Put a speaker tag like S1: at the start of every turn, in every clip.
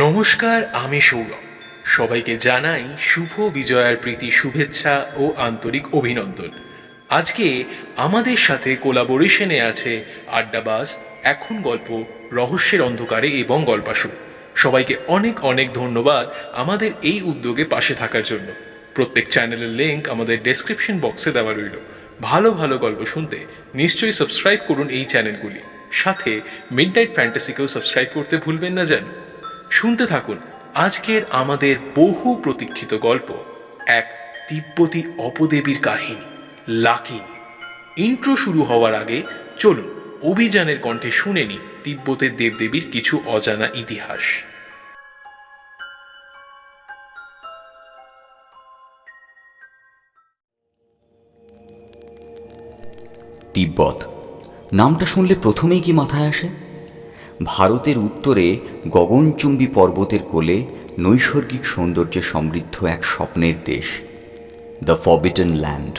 S1: নমস্কার, আমি সৌরভ। সবাইকে জানাই শুভ বিজয়ার প্রীতি শুভেচ্ছা ও আন্তরিক অভিনন্দন। আজকে আমাদের সাথে কোলাবোরেশনে আছে আড্ডাবাজ, এখন গল্প, রহস্যের অন্ধকারে এবং গল্পাসু। সবাইকে অনেক অনেক ধন্যবাদ আমাদের এই উদ্যোগে পাশে থাকার জন্য। প্রত্যেক চ্যানেলের লিঙ্ক আমাদের ডেসক্রিপশন বক্সে দেওয়া রইল। ভালো ভালো গল্প শুনতে নিশ্চয়ই সাবস্ক্রাইব করুন এই চ্যানেলগুলি। সাথে মিডনাইট ফ্যান্টাসিকেও সাবস্ক্রাইব করতে ভুলবেন না যেন। শুনতে থাকুন আজকের আমাদের বহু প্রতীক্ষিত গল্প, এক তিব্বতী অপদেবীর কাহিনী, লাকি। ইন্ট্রো শুরু হওয়ার আগে চলুন অভিযানের কণ্ঠে শুনে নি তিব্বতের দেবদেবীর কিছু অজানা ইতিহাস।
S2: তিব্বত নামটা শুনলে প্রথমেই কি মাথায় আসে? ভারতের উত্তরে গগনচুম্বী পর্বতের কোলে নৈসর্গিক সৌন্দর্যে সমৃদ্ধ এক স্বপ্নের দেশ, দ্য ফরবিডেন ল্যান্ড।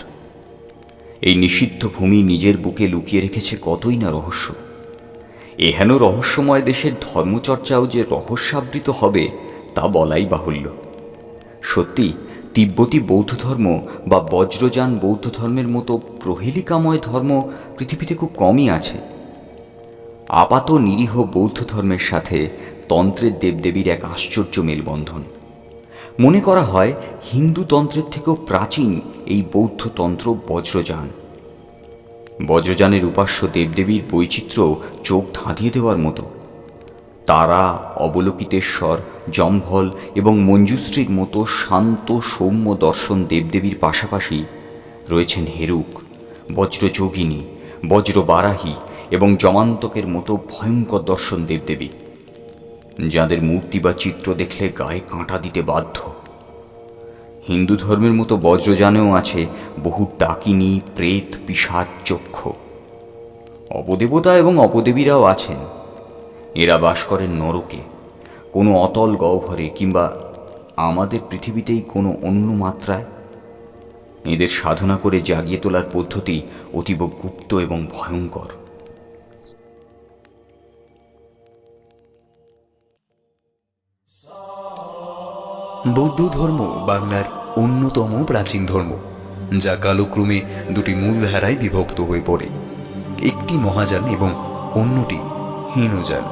S2: এই নিষিদ্ধ ভূমি নিজের বুকে লুকিয়ে রেখেছে কতই না রহস্য। এহেন রহস্যময় দেশের ধর্মচর্চাও যে রহস্যাবৃত হবে তা বলাই বাহুল্য। সত্যি তিব্বতী বৌদ্ধ ধর্ম বা বজ্রযান বৌদ্ধ ধর্মের মতো প্রহেলিকাময় ধর্ম পৃথিবীতে খুব কমই আছে। আপাত নিরীহ বৌদ্ধ ধর্মের সাথে তন্ত্রের দেবদেবীর এক আশ্চর্য মেলবন্ধন। মনে করা হয় হিন্দু তন্ত্রের থেকেও প্রাচীন এই বৌদ্ধ তন্ত্র বজ্রযান। বজ্রযানের উপাস্য দেবদেবীর বৈচিত্র্য চোখ ধাঁধিয়ে দেওয়ার মতো। তারা, অবলোকিতেশ্বর, জম্ভল এবং মঞ্জুশ্রীর মতো শান্ত সৌম্য দর্শন দেবদেবীর পাশাপাশি রয়েছেন হেরুক, বজ্রযোগিনী, বজ্রবারাহী এবং জমান্তকের মতো ভয়ঙ্কর দর্শন দেবদেবী, যাদের মূর্তি বা চিত্র দেখলে গায়ে কাঁটা দিতে বাধ্য। হিন্দু ধর্মের মতো বজ্রযানেও আছে বহু ডাকিনী, প্রেত, পিশাচ, যক্ষ। অপদেবতা এবং অপদেবীরাও আছেন। এরা বাস করেন নরকে, কোনো অতল গহ্বরে কিংবা আমাদের পৃথিবীতেই কোনো অন্য মাত্রায়। এদের সাধনা করে জাগিয়ে তোলার পদ্ধতি অতীব গুপ্ত এবং ভয়ঙ্কর।
S3: বৌদ্ধ ধর্ম বাংলার অন্যতম প্রাচীন ধর্ম, যা কালক্রমে দুটি মূল ধারায় বিভক্ত হয়ে পড়ে, একটি মহাযান এবং অন্যটি হীনযান।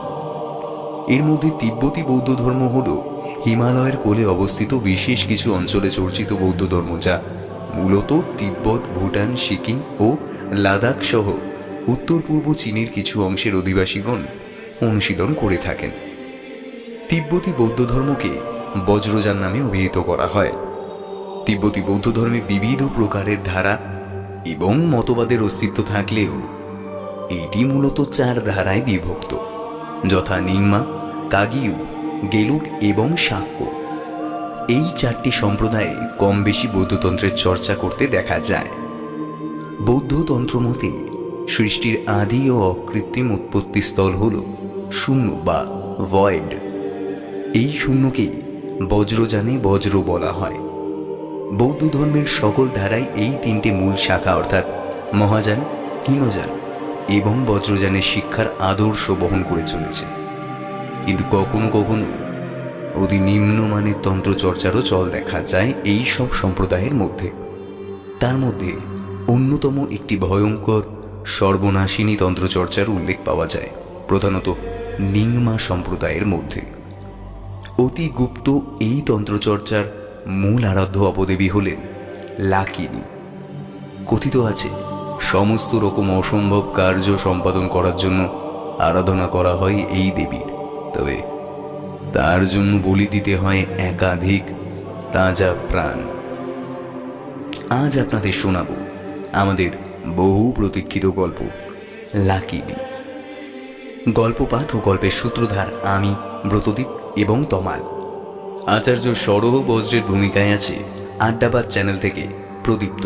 S3: এর মধ্যে তিব্বতী বৌদ্ধ ধর্ম হল হিমালয়ের কোলে অবস্থিত বিশেষ কিছু অঞ্চলে চর্চিত বৌদ্ধ ধর্ম, যা মূলত তিব্বত, ভুটান, সিকিম ও লাদাখ সহ উত্তর পূর্ব চীনের কিছু অংশের অধিবাসীগণ অনুশীলন করে থাকেন। তিব্বতী বৌদ্ধ ধর্মকে বজ্রযান নামে অভিহিত করা হয়। তিব্বতী বৌদ্ধ ধর্মে বিবিধ প্রকারের ধারা এবং মতবাদের অস্তিত্ব থাকলেও এটি মূলত চার ধারায় বিভক্ত, যথা নিংমা, কাগিউ, গেলুক এবং শাক্য। এই চারটি সম্প্রদায়ে কম বেশি বৌদ্ধতন্ত্রের চর্চা করতে দেখা যায়। বৌদ্ধতন্ত্র মতে সৃষ্টির আদি ও অকৃত্রিম উৎপত্তিস্থল হল শূন্য বা ভয়েড। এই শূন্যকেই বজ্রযানে বজ্র বলা হয়। বৌদ্ধ ধর্মের সকল ধারায় এই তিনটে মূল শাখা অর্থাৎ মহাযান, হীনযান এবং বজ্রযানের শিক্ষার আদর্শ বহন করে চলেছে। কিন্তু কখনো কখনো অতি নিম্নমানের তন্ত্রচর্চারও চল দেখা যায় এই সব সম্প্রদায়ের মধ্যে। তার মধ্যে অন্যতম একটি ভয়ঙ্কর সর্বনাশিনী তন্ত্রচর্চার উল্লেখ পাওয়া যায় প্রধানত নিংমা সম্প্রদায়ের মধ্যে। অতি গুপ্ত এই তন্ত্রচর্চার মূল আরাধ্য অপদেবী হলেন লাকিনী। কথিত আছে সমস্ত রকম অসম্ভব কার্য সম্পাদন করার জন্য আরাধনা করা হয় এই দেবীর, তবে তার জন্য বলি দিতে হয় একাধিক তাজা প্রাণ। আজ আপনাদের শোনাব আমাদের বহু প্রতীক্ষিত গল্প লাকিনী। গল্প পাঠ ও গল্পের সূত্রধার আমি, ব্রতদীপ এবং তমাল। আচার্য সরহ বজ্রের ভূমিকায় আছে আড্ডাবাজ চ্যানেল থেকে প্রদীপ্ত।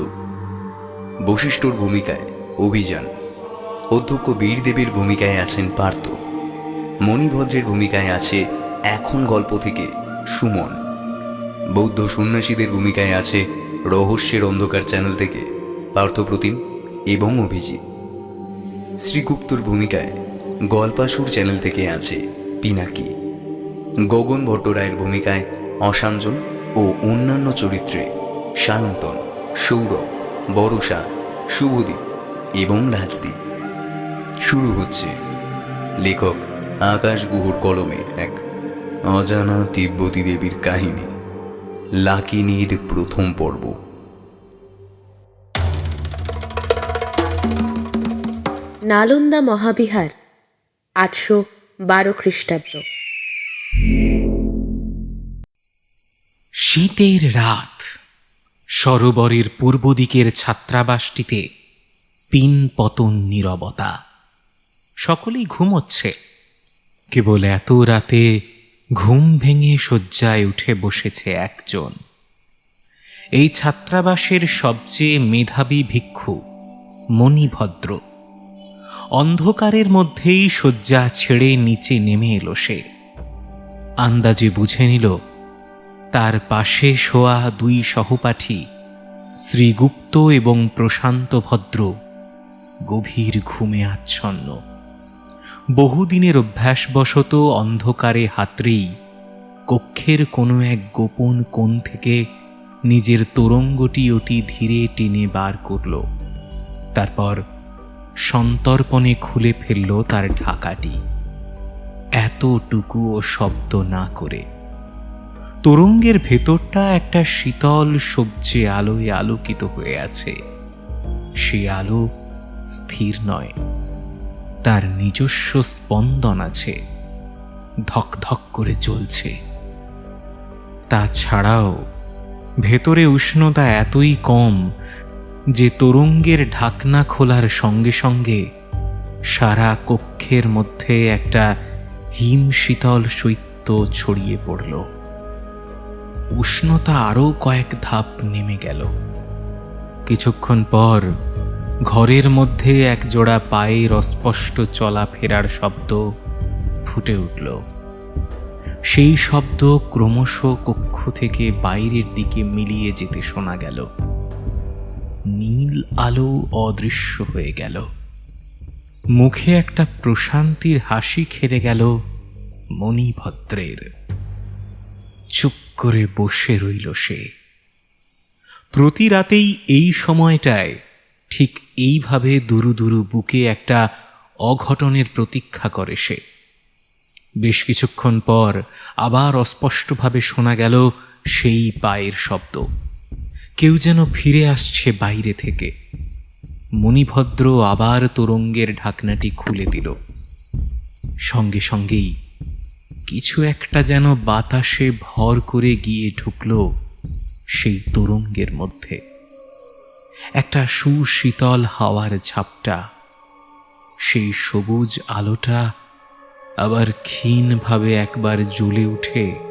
S3: বশিষ্ঠর ভূমিকায় অভিযান। অধ্যক্ষ বীরদেবীর ভূমিকায় আছেন পার্থ। মণিভদ্রের ভূমিকায় আছে এখন গল্প থেকে সুমন। বৌদ্ধ সন্ন্যাসীদের ভূমিকায় আছে রহস্যের অন্ধকার চ্যানেল থেকে পার্থপ্রতিম এবং অভিজিৎ। শ্রীগুপ্তর ভূমিকায় গল্পাসুর চ্যানেল থেকে আছে পিনাকি। গগন ভট্টরায়ের ভূমিকায় অসাঞ্জন ও অন্যান্য চরিত্রে সায়ন্তন, সৌরভ, বরষা, শুভদীপ এবং রাজদীপ। শুরু হচ্ছে লেখক আকাশ গুহর কলমে এক অজানা তিব্বতী দেবীর কাহিনী, লাকিনীর প্রথম পর্ব।
S4: নালন্দা মহাবিহার 812 খ্রিস্টাব্দ।
S5: শীতের রাত। সরোবরের পূর্ব দিকের ছাত্রাবাসটিতে পিন পতন নীরবতা। সকলেই ঘুমোচ্ছে। কেবল এত রাতে ঘুম ভেঙে শয্যায় উঠে বসেছে একজন। এই ছাত্রাবাসের সবচেয়ে মেধাবী ভিক্ষু মণিভদ্র। অন্ধকারের মধ্যেই শয্যা ছেড়ে নিচে নেমে এলো সে। আন্দাজে বুঝে নিল তার পাশে শোয়া দুই সহপাঠী শ্রীগুপ্ত এবং প্রশান্ত ভদ্র গভীর ঘুমে আচ্ছন্ন। বহুদিনের অভ্যাসবশত অন্ধকারে হাতড়েই কক্ষের কোনো এক গোপন কোণ থেকে নিজের তোরঙ্গটি অতি ধীরে টেনে বার করল। তারপর সন্তর্পণে খুলে ফেলল তার ঢাকাটি, এতটুকুও শব্দ না করে। তোরঙ্গের ভেতরটা একটা শীতল সবজে আলোয় আলোকিত হয়ে আছে। সে আলো স্থির নয়, তার নিজস্ব স্পন্দন আছে, ধক ধক করে চলছে। তাছাড়াও ভেতরে উষ্ণতা এতই কম যে তোরঙ্গের ঢাকনা খোলার সঙ্গে সঙ্গে সারা কক্ষের মধ্যে একটা হিম শীতল শৈত্য ছড়িয়ে পড়ল। উষ্ণতা আরও কয়েক ধাপ নেমে গেল। কিছুক্ষণ পর ঘরের মধ্যে এক জোড়া পায়ের অস্পষ্ট চলাফেরার শব্দ ফুটে উঠল। সেই শব্দ ক্রমশ কক্ষ থেকে বাইরের দিকে মিলিয়ে যেতে শোনা গেল। নীল আলো অদৃশ্য হয়ে গেল। মুখে একটা প্রশান্তির হাসি খেলে গেল মণিভদ্রের। চুপ করে বসে রইল সে। প্রতি রাতেই এই সময়টায় ঠিক এইভাবে দুরু দুরু বুকে একটা অঘটনের প্রতীক্ষা করে সে। বেশ কিছুক্ষণ পর আবার অস্পষ্টভাবে শোনা গেল সেই পায়ের শব্দ। কেউ যেন ফিরে আসছে বাইরে থেকে। মণিভদ্র আবার তোরঙ্গের ঢাকনাটি খুলে দিল। সঙ্গে সঙ্গেই কিছু একটা যেন বাতাসে ভর করে গিয়ে ঢুকল সেই তোরঙ্গের মধ্যে। একটা সুশীতল হাওয়ার ঝাপটা। সেই সবুজ আলোটা আবার ক্ষীণভাবে একবার জ্বলে উঠে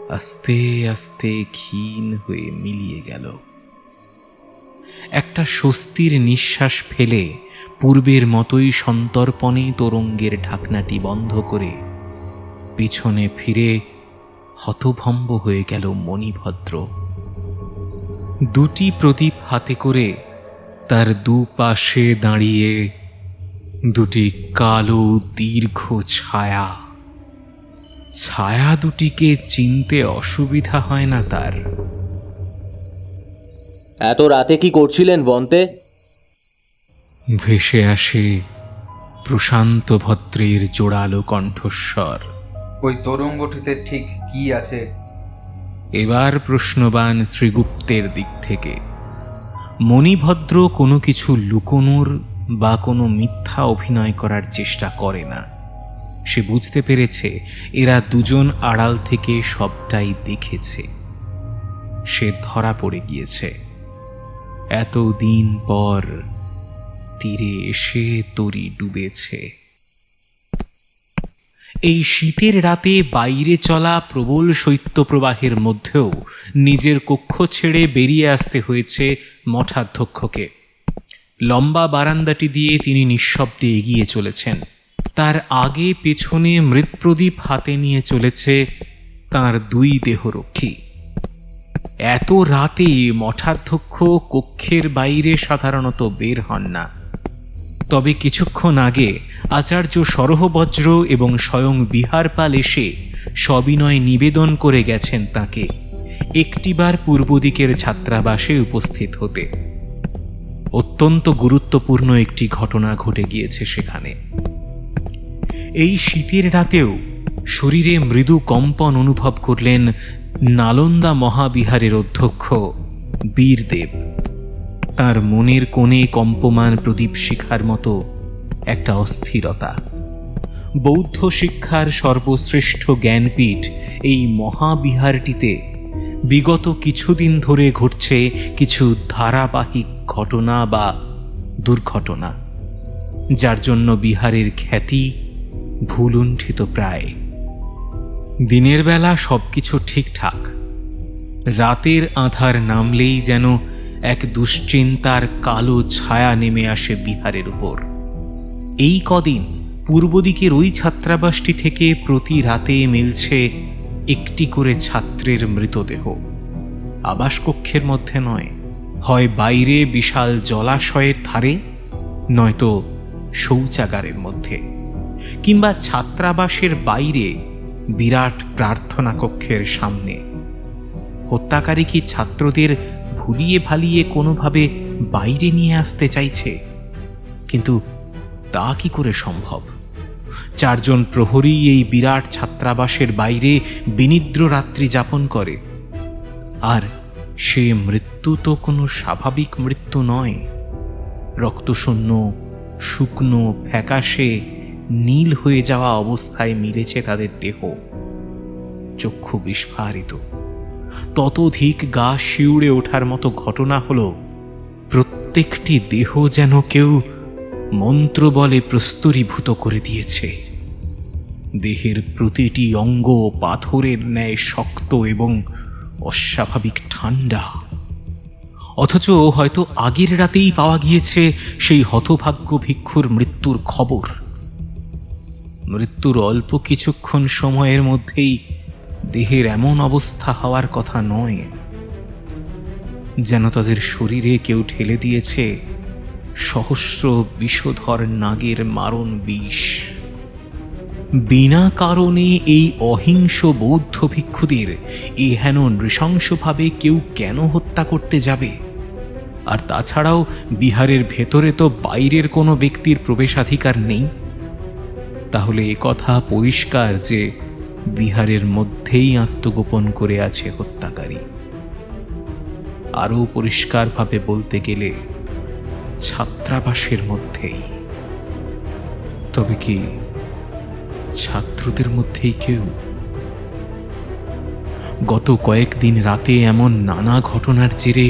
S5: আস্তে আস্তে ক্ষীণ হয়ে মিলিয়ে গেল। একটা স্বস্তির নিঃশ্বাস ফেলে পূর্বের মতোই সন্তর্পণে তোরঙ্গের ঢাকনাটি বন্ধ করে পিছনে ফিরে হতভম্ব হয়ে গেল মণিভদ্র। দুটি প্রদীপ হাতে করে তার দুপাশে দাঁড়িয়ে দুটি কালো দীর্ঘ ছায়া। ছায়া দুটিকে চিনতে অসুবিধা হয় না তার।
S6: এত রাতে কি করছিলেন বন্তে?
S5: ভেসে আসে প্রশান্ত ভদ্রের জোড়ালো কণ্ঠস্বর।
S7: ওই তোরঙ্গটিতে ঠিক কি আছে?
S5: এবার প্রশ্নবান শ্রীগুপ্তের দিক থেকে। মণিভদ্র কোনো কিছু লুকোনোর বা কোনো মিথ্যা অভিনয় করার চেষ্টা করে না। সে বুঝতে পেরেছে এরা দুজন আড়াল থেকে সবটাই দেখেছে। সে ধরা পড়ে গিয়েছে। এতদিন পর তীরে এসে তরি ডুবেছে। এই শীতের রাতে বাইরে চলা প্রবল শৈত্যপ্রবাহের মধ্যেও নিজের কক্ষ ছেড়ে বেরিয়ে আসতে হয়েছে মঠাধ্যক্ষকে। লম্বা বারান্দাটি দিয়ে তিনি নিঃশব্দে এগিয়ে চলেছেন। তার আগে পেছনে মৃৎপ্রদীপ হাতে নিয়ে চলেছে তার দুই দেহরক্ষী। এত রাতে মঠাধ্যক্ষ কক্ষের বাইরে সাধারণত বের হন না। তবে কিছুক্ষণ আগে আচার্য সরহবজ্র এবং স্বয়ং বিহারপাল এসে সবিনয় নিবেদন করে গেছেন তাকে একটিবার পূর্ব দিকের ছাত্রাবাসে উপস্থিত হতে। অত্যন্ত গুরুত্বপূর্ণ একটি ঘটনা ঘটে গিয়েছে সেখানে। এই শীতের রাতেও শরীরে মৃদু কম্পন অনুভব করলেন নালন্দা মহাবিহারের অধ্যক্ষ বীরদেব। তার মনের কোণে কম্পমান প্রদীপ শিখার মতো একটা অস্থিরতা। বৌদ্ধ শিক্ষার সর্বশ্রেষ্ঠ জ্ঞানপীঠ এই মহাবিহারটিতে বিগত কিছুদিন ধরে ঘটছে কিছু ধারাবাহিক ঘটনা বা দুর্ঘটনা, যার জন্য বিহারের খ্যাতি ভুলুণ্ঠিত প্রায়। দিনের বেলা সবকিছু ঠিকঠাক, রাতের আঁধার নামলেই যেন এক দুশ্চিন্তার কালো ছায়া নেমে আসে বিহারের উপর। এই কদিন পূর্ব দিকের ওই ছাত্রাবাসটি থেকে প্রতি রাতে মিলছে একটি করে ছাত্রের মৃতদেহ। আবাসকক্ষের মধ্যে নয়, হয় বাইরে বিশাল জলাশয়ের ধারে, নয়তো শৌচাগারের মধ্যে, কিংবা ছাত্রাবাসের বাইরে বিরাট প্রার্থনা কক্ষের সামনে। হত্যাকারী কি ছাত্রদের ভুলিয়ে ভালিয়ে কোনোভাবে বাইরে নিয়ে আসতে চাইছে? কিন্তু তা কি করে সম্ভব? 4 জন প্রহরী এই বিরাট ছাত্রাবাসের বাইরে বিনিদ্র রাত্রি যাপন করে, আর সে মৃত্যু তো কোনো স্বাভাবিক মৃত্যু নয়। রক্তশূন্য, শুকনো, ফ্যাকাশে, নীল হয়ে যাওয়া অবস্থায় মিলেছে তাদের দেহ। চক্ষু বিস্ফারিত, ততোধিক গা শিউড়ে ওঠার মতো ঘটনা হলো প্রত্যেকটি দেহ যেন কেউ মন্ত্র বলে প্রস্তরীভূত করে দিয়েছে। দেহের প্রতিটি অঙ্গ পাথরের ন্যায় শক্ত এবং অস্বাভাবিক ঠান্ডা। অথচ হয়তো আগের রাতেই পাওয়া গিয়েছে সেই হতভাগ্য ভিক্ষুর মৃত্যুর খবর। মৃত্যুর অল্প কিছুক্ষণ সময়ের মধ্যেই দেহের এমন অবস্থা হওয়ার কথা নয়, যেন তাদের শরীরে কেউ ঠেলে দিয়েছে সহস্র বিষধর নাগের মারণ বিষ। বিনা কারণে এই অহিংস বৌদ্ধ ভিক্ষুদের এহেন নৃশংসভাবে কেউ কেন হত্যা করতে যাবে? আর তাছাড়াও বিহারের ভেতরে তো বাইরের কোনো ব্যক্তির প্রবেশাধিকার নেই। তাহলে কথা পরিষ্কার যে বিহারের মধ্যেই আত্মগোপন করে আছে হত্যাকারী। আরও পরিষ্কারভাবে বলতে গেলে ছাত্রাবাসের মধ্যেই। তবে কি ছাত্রদের মধ্যেই কেউ? গত কয়েকদিন রাতে এমন নানা ঘটনার জেরে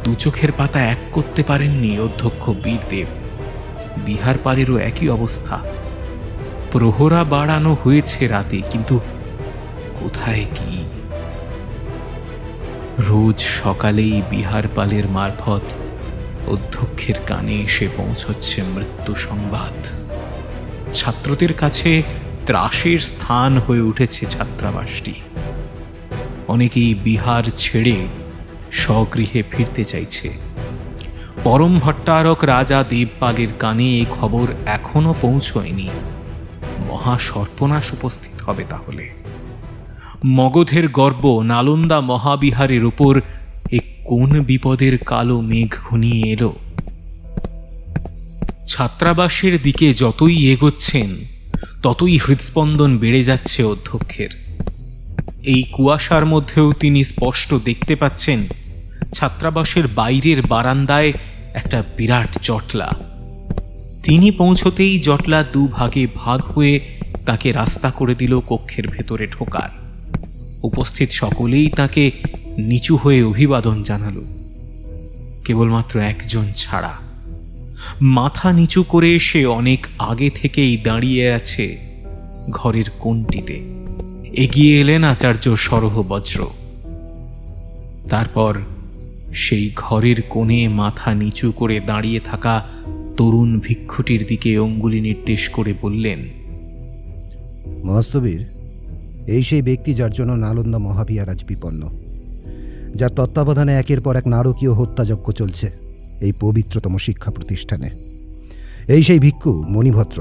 S5: দু চোখের পাতা এক করতে পারেননি অধ্যক্ষ বীরদেব। বিহার পালেরও একই অবস্থা। প্রহরা বাড়ানো হয়েছে রাতে, কিন্তু কোথায় কি? রোজ সকালেই বিহার পালের মারফত অধ্যক্ষের কানে এসে পৌঁছচ্ছে মৃত্যু সংবাদ। ছাত্রদের কাছে ত্রাসের স্থান হয়ে উঠেছে ছাত্রাবাসটি। অনেকেই বিহার ছেড়ে স্বগৃহে ফিরতে চাইছে। পরম ভট্টারক রাজা দেবপালের কানে এই খবর এখনো পৌঁছয়নি। মহা সর্বনাশ উপস্থিত হবে তাহলে। মগধের গর্ব নালন্দা মহাবিহারের উপর এ কোন বিপদের কালো মেঘ ঘনিয়ে এলো? ছাত্রাবাসের দিকে যতই এগোচ্ছেন ততই হৃদস্পন্দন বেড়ে যাচ্ছে অধ্যক্ষের। এই কুয়াশার মধ্যেও তিনি স্পষ্ট দেখতে পাচ্ছেন ছাত্রাবাসের বাইরের বারান্দায় একটা বিরাট জটলা। তিনি পৌঁছতেই জটলা দুভাগে ভাগ হয়ে তাকে রাস্তা করে দিল কক্ষের ভেতরে ঢোকার। উপস্থিত সকলেই তাকে নিচু হয়ে অভিবাদন জানালো, কেবলমাত্র একজন ছাড়া। মাথা নিচু করে সে অনেক আগে থেকেই দাঁড়িয়ে আছে ঘরের কোণটিতে। এগিয়ে এলেন আচার্য সরহবজ্র। তারপর সেই ঘরের কোণে মাথা নিচু করে দাঁড়িয়ে থাকা তরুণ ভিক্ষুটির দিকে অঙ্গুলি নির্দেশ করে বললেন,
S8: মহাস্তবীর, এই সেই ব্যক্তি যার জন্য নালন্দা মহাবিহার আজ বিপন্ন, যার তত্ত্বাবধানে একের পর এক নারকীয় হত্যাযজ্ঞ চলছে এই পবিত্রতম শিক্ষা প্রতিষ্ঠানে। এই সেই ভিক্ষু মণিভদ্র।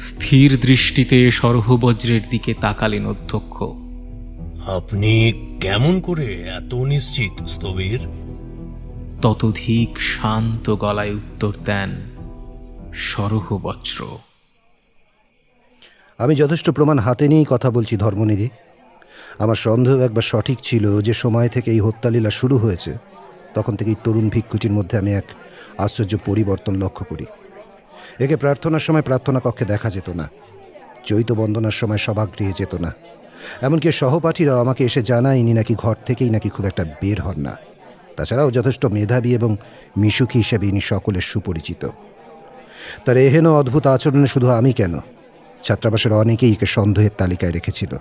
S5: স্থির দৃষ্টিতে সরহবজ্রের দিকে তাকালেন অধ্যক্ষ।
S9: আপনি কেমন করে এত নিশ্চিত স্থবির?
S5: ততোধিক শান্ত গলায় উত্তর দেন সরহবজ্র।
S8: আমি যথেষ্ট প্রমাণ হাতে নিয়েই কথা বলছি ধর্মনিধি। আমার সন্দেহ একবার সঠিক ছিল, যে সময় থেকে এই হত্যালীলা শুরু হয়েছে তখন থেকেই তরুণ ভিক্ষুটির মধ্যে আমি এক আশ্চর্য পরিবর্তন লক্ষ্য করি। একে প্রার্থনার সময় প্রার্থনা কক্ষে দেখা যেত না, চৈত বন্দনার সময় সভাগৃহে যেত না, এমনকি সহপাঠীরাও আমাকে এসে জানায়নি নাকি ঘর থেকেই নাকি খুব একটা বের হন না। তাছাড়াও যথেষ্ট মেধাবী এবং মিশুকি হিসেবে ইনি সকলের সুপরিচিত। তার এহেন অদ্ভুত আচরণে শুধু আমি কেন, ছাত্রাবাসের অনেকেই একে সন্দেহের তালিকায় রেখেছিল।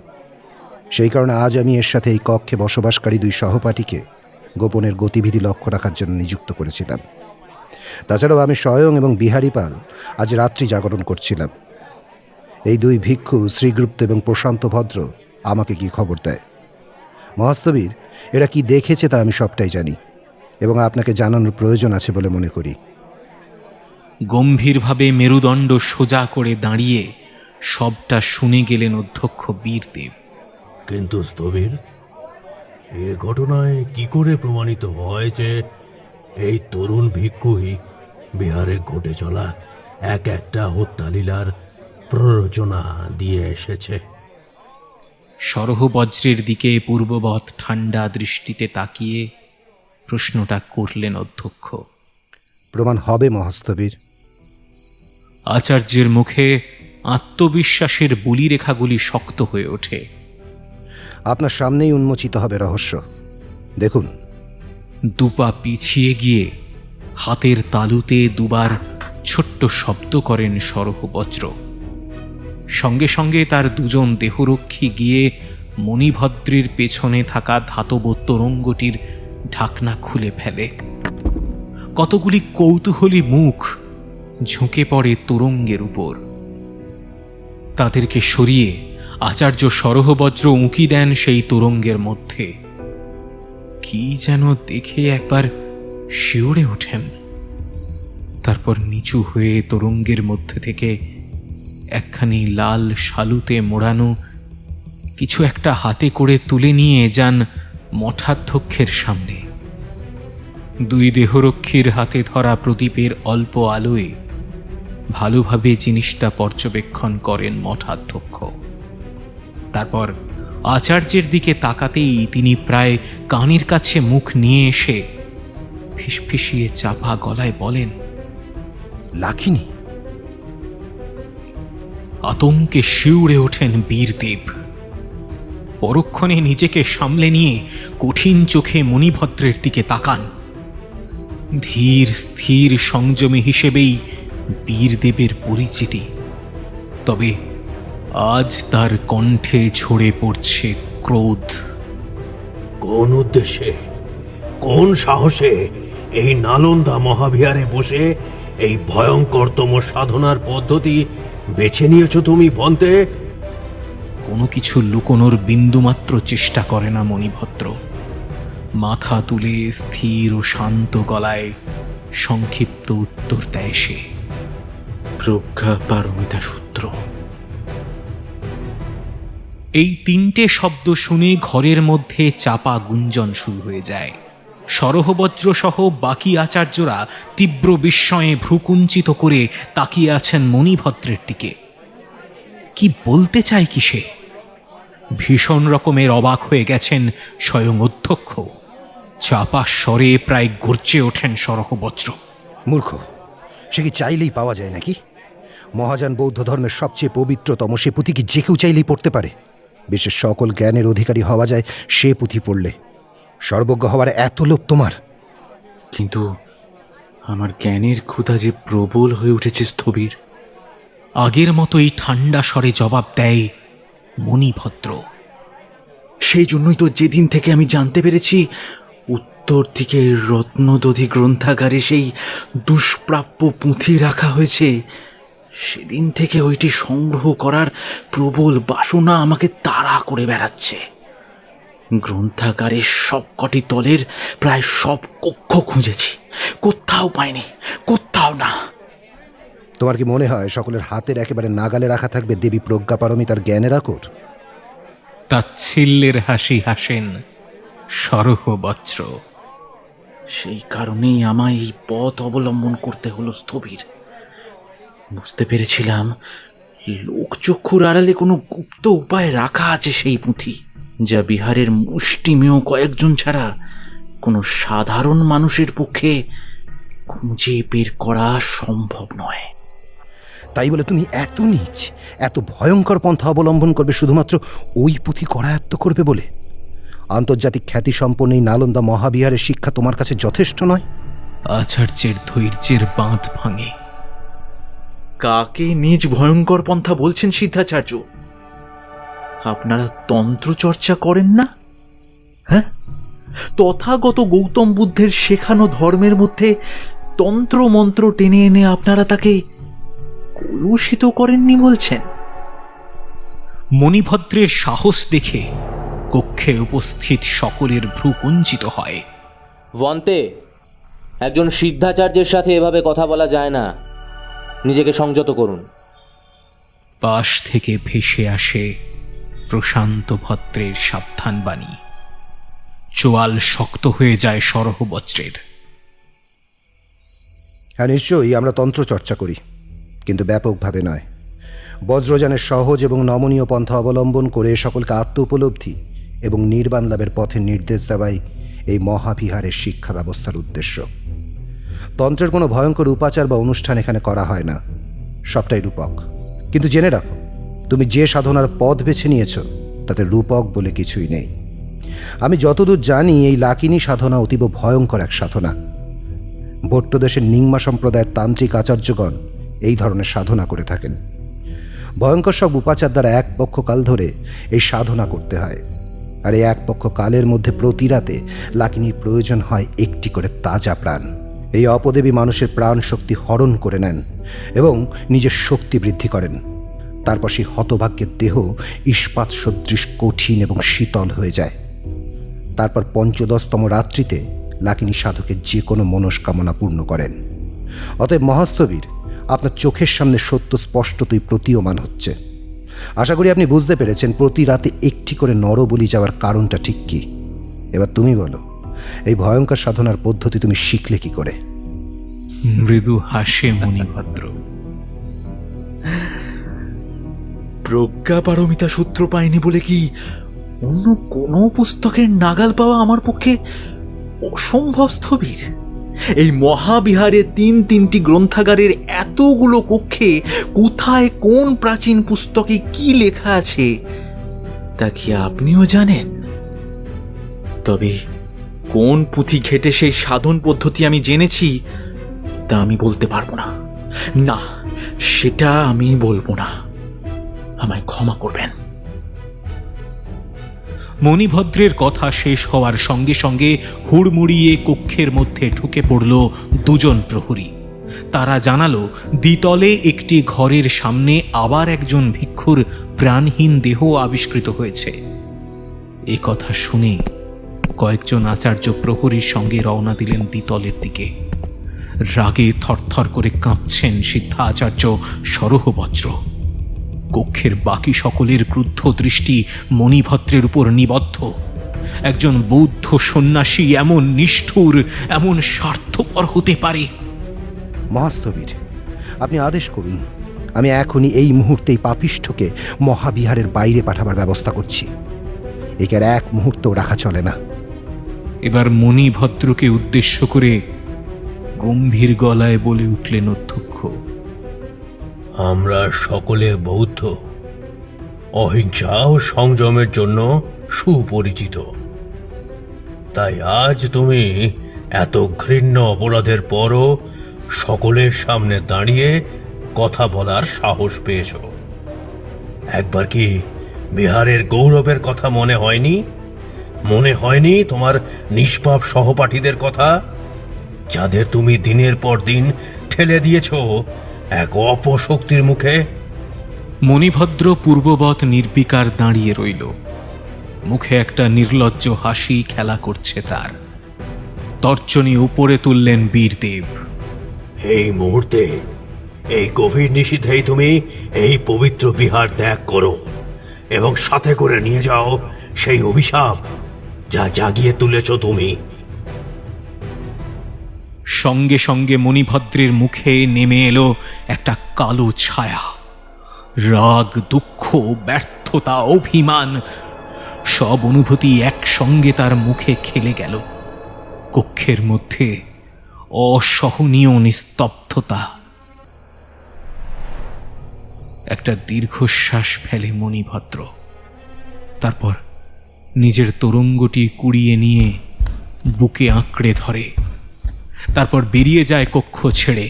S8: সেই কারণে আজ আমি এর সাথে এই কক্ষে বসবাসকারী 2 সহপাঠীকে গোপনের গতিবিধি লক্ষ্য রাখার জন্য নিযুক্ত করেছিলাম। তাছাড়াও আমি স্বয়ং এবং বিহারী পাল আজ রাত্রি জাগরণ করছিলাম। এই 2 ভিক্ষু শ্রীগুপ্ত এবং প্রশান্ত ভদ্র আমাকে গিয়ে খবর দেয়। মহাস্তবীর, এরা কি দেখেছে তা আমি সবটাই জানি এবং আপনাকে জানানোর প্রয়োজন আছে বলে মনে করি।
S5: গম্ভীরভাবে মেরুদণ্ড সোজা করে দাঁড়িয়ে সবটা শুনে গেলেন অধ্যক্ষ বীরদেব।
S9: কিন্তু স্থবির, এ ঘটনায় কি করে প্রমাণিত হয় যে এই তরুণ ভিক্ষুই বিহারে ঘটে চলা একটা হত্যালীলার প্ররোচনা দিয়ে এসেছে?
S5: সরহবজ্রের দিকে পূর্ববৎ ঠান্ডা দৃষ্টিতে তাকিয়ে প্রশ্নটা করলেন অধ্যক্ষ।
S8: প্রমাণ হবে মহাস্তবীর।
S5: আচার্যের মুখে আত্মবিশ্বাসের বলিরেখাগুলি শক্ত হয়ে ওঠে।
S8: আপনার সামনেই উন্মোচিত হবে রহস্য। দেখুন।
S5: 2 পা পিছিয়ে গিয়ে হাতের তালুতে 2 বার ছোট্ট শব্দ করেন সরহবজ্র। সঙ্গে সঙ্গে তার 2 জন দেহরক্ষী গিয়ে মণিভদ্রের পেছনে থাকা ধাতব তোরঙ্গটির ঢাকনা খুলে ফেলে। কতগুলি কৌতূহলী মুখ ঝুঁকে পড়ে তোরঙ্গের উপর। তাদেরকে সরিয়ে আচার্য সরহবজ্র উঁকি দেন সেই তোরঙ্গের মধ্যে। কি যেন দেখে একবার শিউরে ওঠেন। তারপর নিচু হয়ে তোরঙ্গের মধ্যে থেকে একখানি লাল শালুতে মোড়ানো কিছু একটা হাতে করে তুলে নিয়ে যান মঠাধ্যক্ষের সামনে। 2 দেহরক্ষীর হাতে ধরা প্রদীপের অল্প আলোয় ভালোভাবে জিনিসটা পর্যবেক্ষণ করেন মঠাধ্যক্ষ। তারপর আচার্যের দিকে তাকাতেই তিনি প্রায় কানের কাছে মুখ নিয়ে এসে ফিসফিসিয়ে চাপা গলায় বলেন,
S8: লাখিনী।
S5: আতঙ্কে শিউরে ওঠেন বীরদেব। পরক্ষণে নিজেকে সামলে নিয়ে কঠিন চোখে মণিভদ্রের দিকে তাকান। ধীর স্থির সংযমী হিসেবেই বীরদেবের পরিচিতি, তবে আজ তার কণ্ঠে ঝরে পড়ছে ক্রোধ।
S9: কোন উদ্দেশ্যে, কোন সাহসে এই নালন্দা মহাবিহারে বসে এই ভয়ঙ্করতম সাধনার পদ্ধতি বেছে নিয়েছ তুমি বন্তে?
S5: কোনো কিছু লুকোনোর বিন্দুমাত্র চেষ্টা করে না মণিভদ্র। মাথা তুলে স্থির ও শান্ত গলায় সংক্ষিপ্ত উত্তর দেয় সে, প্রজ্ঞা পারমিতা সূত্র। এই 3টে শব্দ শুনে ঘরের মধ্যে চাপা গুঞ্জন শুরু হয়ে যায়। সরহবজ্র সহ বাকি আচার্যরা তীব্র বিস্ময়ে ভ্রুকুঞ্চিত করে তাকিয়ে আছেন মণিভদ্রের দিকে। কি বলতে চায় কি সে? ভীষণ রকমের অবাক হয়ে গেছেন স্বয়ং অধ্যক্ষ। চাপা স্বরে প্রায় গর্জে ওঠেন সরহবজ্র,
S8: মূর্খ, সে কি চাইলেই পাওয়া যায় নাকি? মহাযান বৌদ্ধ ধর্মের সবচেয়ে পবিত্রতম সে পুঁথি কি যে কেউ চাইলেই পড়তে পারে? বিশ্বের সকল জ্ঞানের অধিকারী হওয়া যায় সে পুঁথি পড়লে। সর্বজ্ঞ হওয়ার এত লোভ তোমার?
S10: কিন্তু আমার জ্ঞানের ক্ষুধা যে প্রবল হয়ে উঠেছে স্থবির।
S5: আগের মতোই ঠান্ডা স্বরে জবাব দেয় মণিভদ্র।
S10: সেই জন্যই তো যেদিন থেকে আমি জানতে পেরেছি উত্তর দিকে রত্নদধি গ্রন্থাগারে সেই দুষ্প্রাপ্য পুঁথি রাখা হয়েছে, সেদিন থেকে ওইটি সংগ্রহ করার প্রবল বাসনা আমাকে তাড়া করে বেড়াচ্ছে। গ্রন্থাগারের সবকটি তলের প্রায় সব কক্ষ খুঁজেছি, কোথাও পাইনি, কোথাও না।
S8: তোমার কি মনে হয় সকলের হাতের একেবারে নাগালে রাখা থাকবে দেবী প্রজ্ঞাপারমিতার জ্ঞানের আকর?
S5: তাচ্ছিল্যের হাসি হাসেন সরহবজ্র।
S10: সেই কারণেই আমায় এই পথ অবলম্বন করতে হলো স্থবির। বুঝতে পেরেছিলাম লোকচক্ষুর আড়ালে কোনো গুপ্ত উপায় রাখা আছে সেই পুঁথি, যা বিহারের মুষ্টিমেয় কয়েকজন ছাড়া কোনো সাধারণ মানুষের পক্ষে খুঁজে বের করা সম্ভব নয়।
S8: তাই বলে তুমি এত নীচ, এত ভয়ঙ্কর পন্থা অবলম্বন করবে শুধুমাত্র ওই পুঁথি করায়ত্ত করবে বলে? আন্তর্জাতিক খ্যাতি সম্পন্ন এই নালন্দা মহাবিহারের শিক্ষা তোমার কাছে যথেষ্ট নয়?
S5: আচার্যের ধৈর্যের বাঁধ ভাঙে।
S10: কাকে নিজ ভয়ঙ্কর পন্থা বলছেন সিদ্ধাচার্য? আপনারা তন্ত্র চর্চা করেন না? হ্যাঁ, তথাগত গৌতম বুদ্ধের শেখানো ধর্মের মধ্যে তন্ত্র মন্ত্র টেনে এনে আপনারা তাকে কলুষিত করেননি বলছেন?
S5: মণিভদ্রের সাহস দেখে কক্ষে উপস্থিত সকলের ভ্রু কুঞ্চিত হয়।
S6: ভন্তে, একজন সিদ্ধাচার্যের সাথে এভাবে কথা বলা যায় না। নিজেকে সংযত করুন।
S5: পাশ থেকে ভেসে আসে প্রশান্ত ভদ্রের সাবধান বাণী। চোয়াল শক্ত হয়ে যায় সরহবজ্রের।
S8: হ্যাঁ, নিশ্চয়ই আমরা তন্ত্র চর্চা করি, কিন্তু ব্যাপকভাবে নয়। বজ্রযানের সহজ এবং নমনীয় পন্থা অবলম্বন করে সকলকে আত্ম উপলব্ধি এবং নির্বাণ লাভের পথে নির্দেশ দেওয়াই এই মহাবিহারের শিক্ষা ব্যবস্থার উদ্দেশ্য। তন্ত্রের কোনো ভয়ঙ্কর উপাচার বা অনুষ্ঠান এখানে করা হয় না, সবটাই রূপক। কিন্তু জেনে রাখো, তুমি যে সাধনার পথ বেছে নিয়েছ তাতে রূপক বলে কিছুই নেই। আমি যতদূর জানি এই লাকিনী সাধনা অতীব ভয়ঙ্কর এক সাধনা। ভট্টদেশের নিংমা সম্প্রদায়ের তান্ত্রিক আচার্যগণ এই ধরনের সাধনা করে থাকেন। ভয়ঙ্কর সব উপাচার দ্বারা এক পক্ষ কাল ধরে এই সাধনা করতে হয়, আর এই এক পক্ষ কালের মধ্যে প্রতি রাতে লাকিনীর প্রয়োজন হয় একটি করে তাজা প্রাণ। এই অপদেবী মানুষের প্রাণ শক্তি হরণ করে নেন এবং নিজের শক্তি বৃদ্ধি করেন। তারপর সেই হতভাগ্যের দেহ ইস্পাত সদৃশ কঠিন এবং শীতল হয়ে যায়। তারপর পঞ্চদশতম রাত্রিতে লাকিনী সাধকের যে কোনো মনস্কামনা পূর্ণ করেন। অতএব মহাস্থবির, আপনার চোখের সামনে সত্য স্পষ্টতই প্রতীয়মান হচ্ছে। আশা করি আপনি বুঝতে পেরেছেন প্রতি রাতে একটি করে নরবলি যাওয়ার কারণটা ঠিক কি। এবার তুমি বলো, এই ভয়ঙ্কর সাধনার পদ্ধতি তুমি শিখলে কি করে?
S5: মৃদু হাসে মণিভদ্র।
S10: প্রজ্ঞাপারমিতা সূত্র পাইনি বলে কি অন্য কোনো পুস্তকের নাগাল পাওয়া আমার পক্ষে অসম্ভব স্থবির? এই মহাবিহারে তিনটি গ্রন্থাগারের এতগুলো কক্ষে কোথায় কোন প্রাচীন পুস্তকে কি লেখা আছে তা কি আপনিও জানেন? তবে কোন পুঁথি ঘেটে সেই সাধন পদ্ধতি আমি জেনেছি তা আমি বলতে পারবো না। না, সেটা আমি বলবো না। আমায় ক্ষমা করবেন।
S5: মণিভদ্রের কথা শেষ হওয়ার সঙ্গে সঙ্গে হুড়মুড়িয়ে কক্ষের মধ্যে ঢুকে পড়ল দুজন প্রহরী। তারা জানালো দ্বিতলে একটি ঘরের সামনে আবার একজন ভিক্ষুর প্রাণহীন দেহ আবিষ্কৃত হয়েছে। এ কথা শুনে কয়েকজন আচার্য প্রহরীর সঙ্গে রওনা দিলেন দ্বিতলের দিকে। রাগে থরথর করে কাঁপছেন সিদ্ধা আচার্য সরহবজ্র। কক্ষের বাকি সকলের ক্রুদ্ধ দৃষ্টি মণিভদ্রের উপর নিবদ্ধ। একজন বৌদ্ধ সন্ন্যাসী এমন নিষ্ঠুর, এমন স্বার্থপর হতে পারে?
S8: মহাস্থবির, আপনি আদেশ করুন। আমি এখনই এই মুহূর্তেই পাপিষ্ঠকে মহাবিহারের বাইরে পাঠাবার ব্যবস্থা করছি। একে আর এক মুহূর্ত রাখা চলে না।
S5: এবার মণিভদ্রকে উদ্দেশ্য করে গম্ভীর গলায় বলে উঠলেন অধ্যক্ষ,
S9: আমরা সকলে বৌদ্ধ, অহিংসা ও সংযমের জন্য সুপরিচিত। তাই আজ তুমি এত ঘৃণ্য অপরাধের পরও সকলের সামনে দাঁড়িয়ে কথা বলার সাহস পেয়েছ। একবার কি বিহারের গৌরবের কথা মনে হয়নি? মনে হয়নি তোমার নিষ্পাপ সহপাঠীদের কথা, যাদের তুমি দিনের পর দিন ঠেলে দিয়েছ এক অপশক্তির মুখে?
S5: মণিভদ্র পূর্ববৎ নির্বিকার দাঁড়িয়ে রইল। মুখে একটা নির্লজ্জ হাসি খেলা করছে তার। তর্জনী উপরে তুললেন বীরদেব।
S9: এই মুহূর্তে এই গভীর নিশীথেই তুমি এই পবিত্র বিহার ত্যাগ করো এবং সাথে করে নিয়ে যাও সেই অভিশাপ যা জাগিয়ে তুলেছ তুমি।
S5: সঙ্গে সঙ্গে মণিভদ্রের মুখে নেমে এলো একটা কালো ছায়া। রাগ, দুঃখ, ব্যর্থতা, অভিমান সব অনুভূতি একসঙ্গে তার মুখে খেলে গেল। কক্ষের মধ্যে অসহনীয় নিস্তব্ধতা। একটা দীর্ঘশ্বাস ফেলে মণিভদ্র। তারপর নিজের তরঙ্গটি কুড়িয়ে নিয়ে বুকে আঁকড়ে ধরে। তারপর বেরিয়ে যায় কক্ষ ছেড়ে,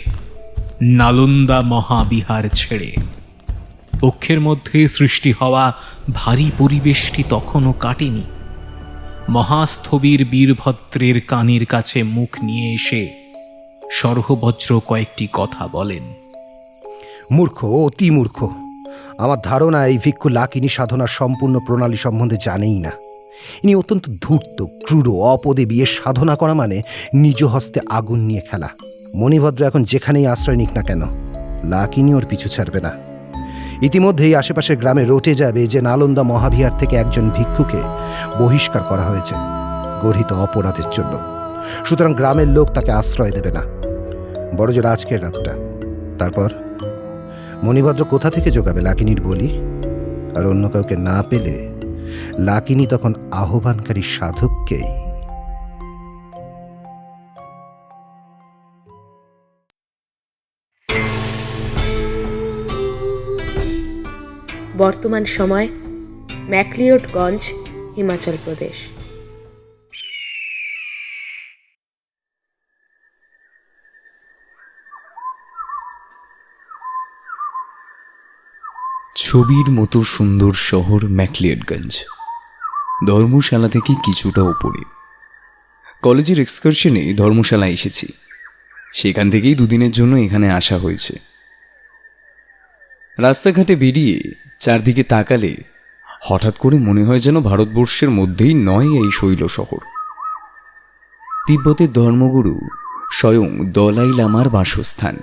S5: নালন্দা মহাবিহার ছেড়ে। কক্ষের মধ্যে সৃষ্টি হওয়া ভারী পরিবেশটি তখনও কাটেনি। মহাস্থবির বীরভদ্রের কানের কাছে মুখ নিয়ে এসে সরহবজ্র কয়েকটি কথা বলেন।
S8: মূর্খ, অতি মূর্খ। আমার ধারণা এই ভিক্ষু লাকিনী সাধনার সম্পূর্ণ প্রণালী সম্বন্ধে জানেই না। ইনি অত্যন্ত ধূর্ত, ক্রূর, অপদে বিয়ের সাধনা করা মানে নিজ হস্তে আগুন নিয়ে খেলা। মণিভদ্র এখন যেখানেই আশ্রয় নিক না কেন, লাকিনী ওর পিছু ছাড়বে না। ইতিমধ্যেই আশেপাশের গ্রামে রটে যাবে যে নালন্দা মহাবিহার থেকে একজন ভিক্ষুকে বহিষ্কার করা হয়েছে গঠিত অপরাধের জন্য। সুতরাং গ্রামের লোক তাকে আশ্রয় দেবে না, বড়জোর আজকের রাতটা। তারপর মণিভদ্র কোথা থেকে জোগাবে লাকিনীর বলি? আর অন্য কাউকে না পেলে লাকিনী তখন আহ্বানকারী সাধককেই।
S4: বর্তমান সময় ম্যাকলিওডগঞ্জ, হিমাচল প্রদেশ।
S2: ছবির মতো সুন্দর শহর ম্যাকলিওডগঞ্জ, ধর্মশালা থেকে কিছুটা ওপরে। কলেজের এক্সকারশনে ধর্মশালা এসেছি, সেখান থেকেই দুদিনের জন্য এখানে আসা হয়েছে। রাস্তাঘাটে বেরিয়ে চারদিকে তাকালে হঠাৎ করে মনে হয় যেন ভারতবর্ষের মধ্যেই নয় এই শৈল শহর। তিব্বতের ধর্মগুরু স্বয়ং দলাই লামার বাসস্থান।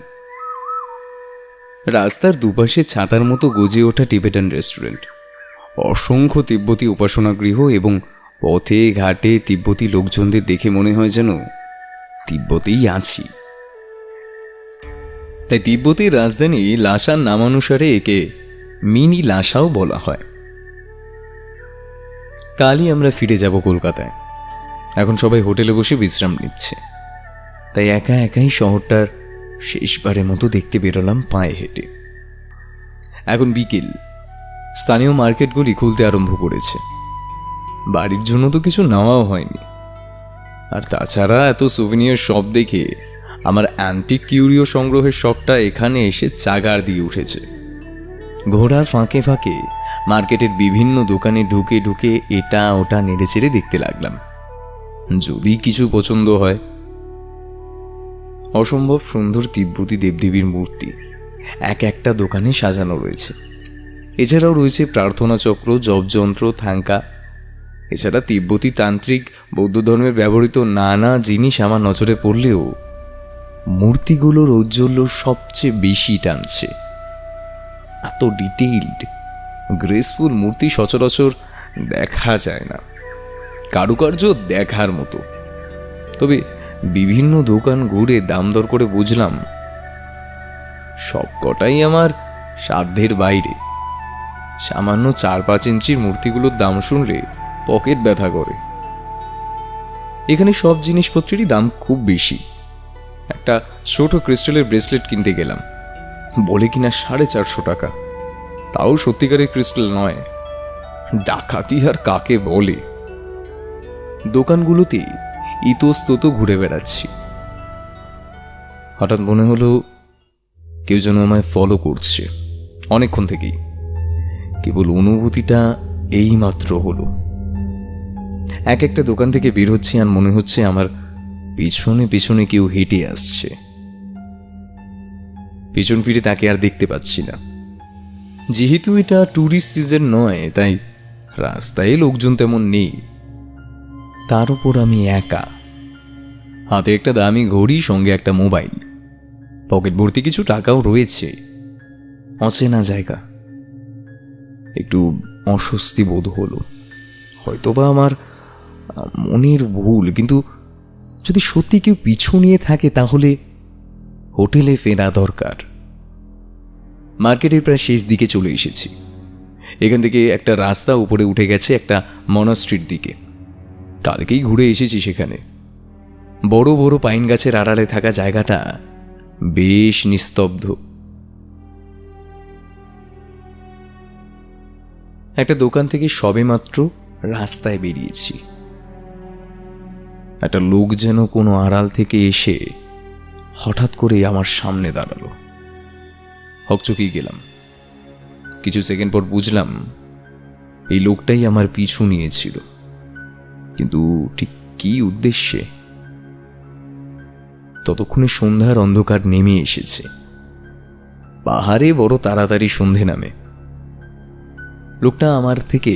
S2: রাস্তার দুপাশে ছাতার মতো গজে ওঠা টিবেটান রেস্টুরেন্ট, অসংখ্য তিব্বতী উপাসনা গৃহ এবং পথে ঘাটে তিব্বতী লোকজনদের দেখে মনে হয় যেন তিব্বতেই আছি। তাই তিব্বতের রাজধানী লাসার নামানুসারে একে মিনি লাসাও বলা হয়। কালই আমরা ফিরে যাব কলকাতায়। এখন সবাই হোটেলে বসে বিশ্রাম নিচ্ছে, তাই একা একাই শহরটার শেষবারের মতো দেখতে বেরোলাম পায়ে হেঁটে। এখন বিকেল, স্থানীয় মার্কেটগুলি খুলতে আরম্ভ করেছে। বাড়ির জন্য তো কিছু নেওয়াও হয়নি, আর তাছাড়া এত সুভিনিয়ার শপ দেখে আমার অ্যান্টিক কিউরিও সংগ্রহের শখটা এখানে এসে চাগার দিয়ে উঠেছে। ঘোড়ার ফাঁকে ফাঁকে মার্কেটের বিভিন্ন দোকানে ঢুকে ঢুকে এটা ওটা নেড়ে চেড়ে দেখতে লাগলাম, যদি কিছু পছন্দ হয়। অসম্ভব সুন্দর তিব্বতী দেবদেবীর মূর্তি এক একটা দোকানে সাজানো রয়েছে। এছাড়াও রয়েছে প্রার্থনা চক্র, জপযন্ত্র, থাঙ্কা। এছাড়া তিব্বতী তান্ত্রিক বৌদ্ধ ধর্মে ব্যবহৃত নানা জিনিস আমার নজরে পড়লেও মূর্তিগুলোর ঔজ্জ্বল্য সবচেয়ে বেশি টানছে। এত ডিটেইলড, গ্রেসফুল মূর্তি সচরাচর দেখা যায় না। কারুকার্য দেখার মতো। তবে বিভিন্ন দোকান ঘুরে দাম দর করে বুঝলাম সবকটাই আমার সাধ্যের বাইরে। সামান্য 4-5 ইঞ্চির মূর্তিগুলোর দাম শুনলে পকেট ব্যথা করে। এখানে সব জিনিসপত্রেরই দাম খুব বেশি। একটা ছোট ক্রিস্টালের ব্রেসলেট কিনতে গেলাম, বলে কিনা 450 টাকা। তাও সত্যিকারের ক্রিস্টাল নয়। ডাকাতি আর কাকে বলে। দোকানগুলোতে ইতস্তত ঘুরে বেড়াচ্ছি। হঠাৎ মনে হলো কেউ যেন আমায় ফলো করছে অনেকক্ষণ থেকেই। কেবল অনুভূতিটা এইমাত্র হলো। এক একটা দোকান থেকে বের হচ্ছি আর মনে হচ্ছে আমার পিছনে পিছনে কেউ হেঁটে আসছে। পিছন ফিরে তাকে আর দেখতে পাচ্ছি না। যেহেতু এটা ট্যুরিস্ট সিজন নয়, তাই রাস্তায় লোকজন তেমন নেই। তার উপর আমি একা, হাতে একটা দামি ঘড়ি, সঙ্গে একটা মোবাইল।
S3: পকেট ভর্তি কিছু টাকাও রয়েছে। অচেনা জায়গা, একটু অস্বস্তি বোধ হলো। হয়তোবা আমার মনের ভুল, কিন্তু যদি সত্যি কেউ পিছু নিয়ে থাকে তাহলে হোটেলে ফেরা দরকার। মার্কেটের প্রায় শেষ দিকে চলে এসেছি। এখান থেকে একটা রাস্তা উপরে উঠে গেছে একটা মনাস্ট্রির দিকে। কালকেই ঘুরে এসেছি সেখানে। বড় বড় পাইন গাছের আড়ালে থাকা জায়গাটা বেশ নিস্তব্ধ। একটা দোকান থেকে সবেমাত্র রাস্তায় বেরিয়েছি। একটা লোক যেন কোনো আড়াল থেকে এসে হঠাৎ করে আমার সামনে দাঁড়ালো। হকচকিয়ে গেলাম। কিছু সেকেন্ড পর বুঝলাম এই লোকটাই আমার পিছু নিয়েছিল, কিন্তু ঠিক কী উদ্দেশ্যে? ততক্ষণে সন্ধ্যার অন্ধকার নেমে এসেছে। পাহাড়ে বড় তাড়াতাড়ি সন্ধে নামে। লোকটা আমার থেকে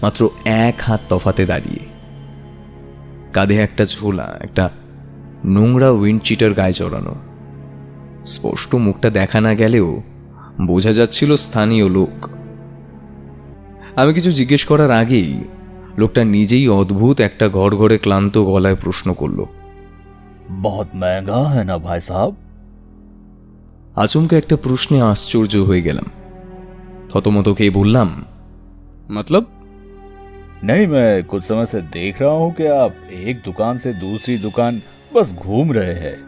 S3: মাত্র 1 হাত তফাতে দাঁড়িয়ে, কাঁধে একটা ঝোলা, একটা নোংরা উইন্ডচিটার গায়ে চড়ানো। স্পষ্ট মুখটা দেখা না গেলেও বোঝা যাচ্ছিল স্থানীয় লোক। আমি কিছু জিজ্ঞেস করার আগেই লোকটা নিজেই অদ্ভুত একটা ঘড়ঘড়ে ক্লান্ত গলায় প্রশ্ন করল,
S9: बहुत महंगा है ना भाई साहब?
S3: আচমকা একটা প্রশ্নে আশ্চর্য হয়ে গেলাম। থতমত খেয়ে বললাম, মতলব?
S9: नहीं, मैं कुछ समय से देख रहा हूँ कि आप एक दुकान से दूसरी दुकान बस घूम रहे हैं,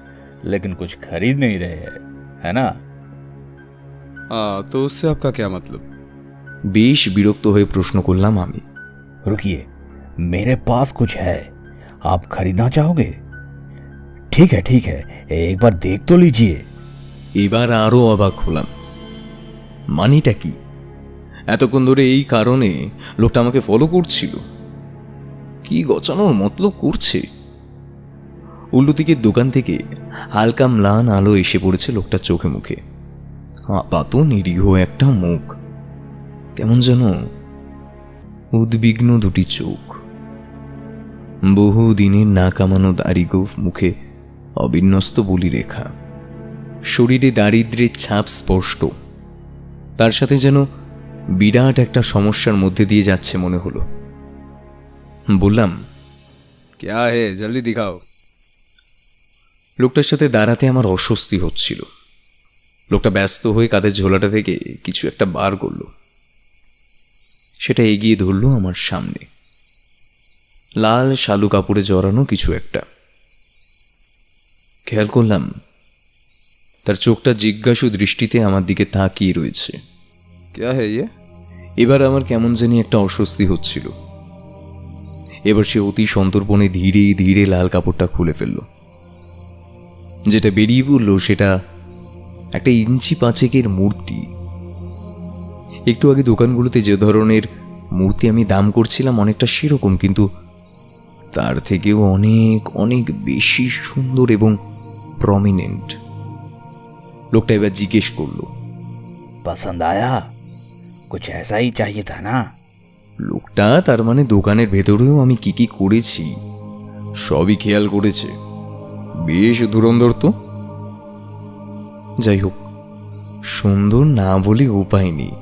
S9: लेकिन कुछ खरीद नहीं रहे हैं, है ना?
S3: তো उससे आपका क्या मतलब? বেশ বিরক্ত হয়ে প্রশ্ন করলাম আমি।
S9: रुकिए, मेरे पास कुछ है, आप खरीदना चाहोगे? ठीक है, एक बार देख तो लीजिए।
S3: এবার আরো অবাক হলাম। মানিটা কি? এতক্ষণ ধরে এই কারণে লোকটা আমাকে ফলো করছিল। কি গচানোর মতলব করছে? উল্টো দিকের দোকান থেকে হালকা ম্লান আলো এসে পড়েছে লোকটার চোখে মুখে। আপাত নিরীহ একটা মুখ, কেমন যেন উদ্বিগ্ন দুটি চোখ, বহু দিনের না কামানো দাড়ি গোঁফ, মুখে অবিন্যস্ত বলি রেখা, শরীরে দারিদ্র্যের ছাপ স্পষ্ট। তার সাথে যেন বিরাট একটা সমস্যার মধ্যে দিয়ে যাচ্ছে মনে হলো। বললাম, ক্যা হে, জলদি দিখাও। লোকটার সাথে দাঁড়াতে আমার অস্বস্তি হচ্ছিল। লোকটা ব্যস্ত হয়ে কাঁধের ঝোলাটা থেকে কিছু একটা বার করল। সেটা এগিয়ে ধরল আমার সামনে। লাল শালু কাপড়ে জড়ানো কিছু একটা। খেয়াল করলাম তার চোখটা জিজ্ঞাসু দৃষ্টিতে আমার দিকে তাকিয়ে রয়েছে। ক্যা হে ইয়ে? এবার আমার কেমন জানি একটা অস্বস্তি হচ্ছিল। এবার সে অতি সন্তর্পণে ধীরে ধীরে লাল কাপড়টা খুলে ফেলল। যেটা বেরিয়ে পড়ল সেটা একটা 5 ইঞ্চি মূর্তি। একটু আগে দোকানগুলোতে যে ধরনের মূর্তি আমি দাম করছিলাম অনেকটা সেরকম, কিন্তু তার থেকেও অনেক অনেক বেশি সুন্দর এবং প্রমিনেন্ট। লোকটা এবার জিজ্ঞেস করলো,
S9: पसंद आया? कुछ ऐसा ही चाहिए था ना?
S3: লোকটা তার মানে দোকানের ভেতরেও আমি কি কি করেছি সবই খেয়াল করেছে। বেশ ধুরন্ধর তো। যাই হোক, সুন্দর না বলে উপায় নেই।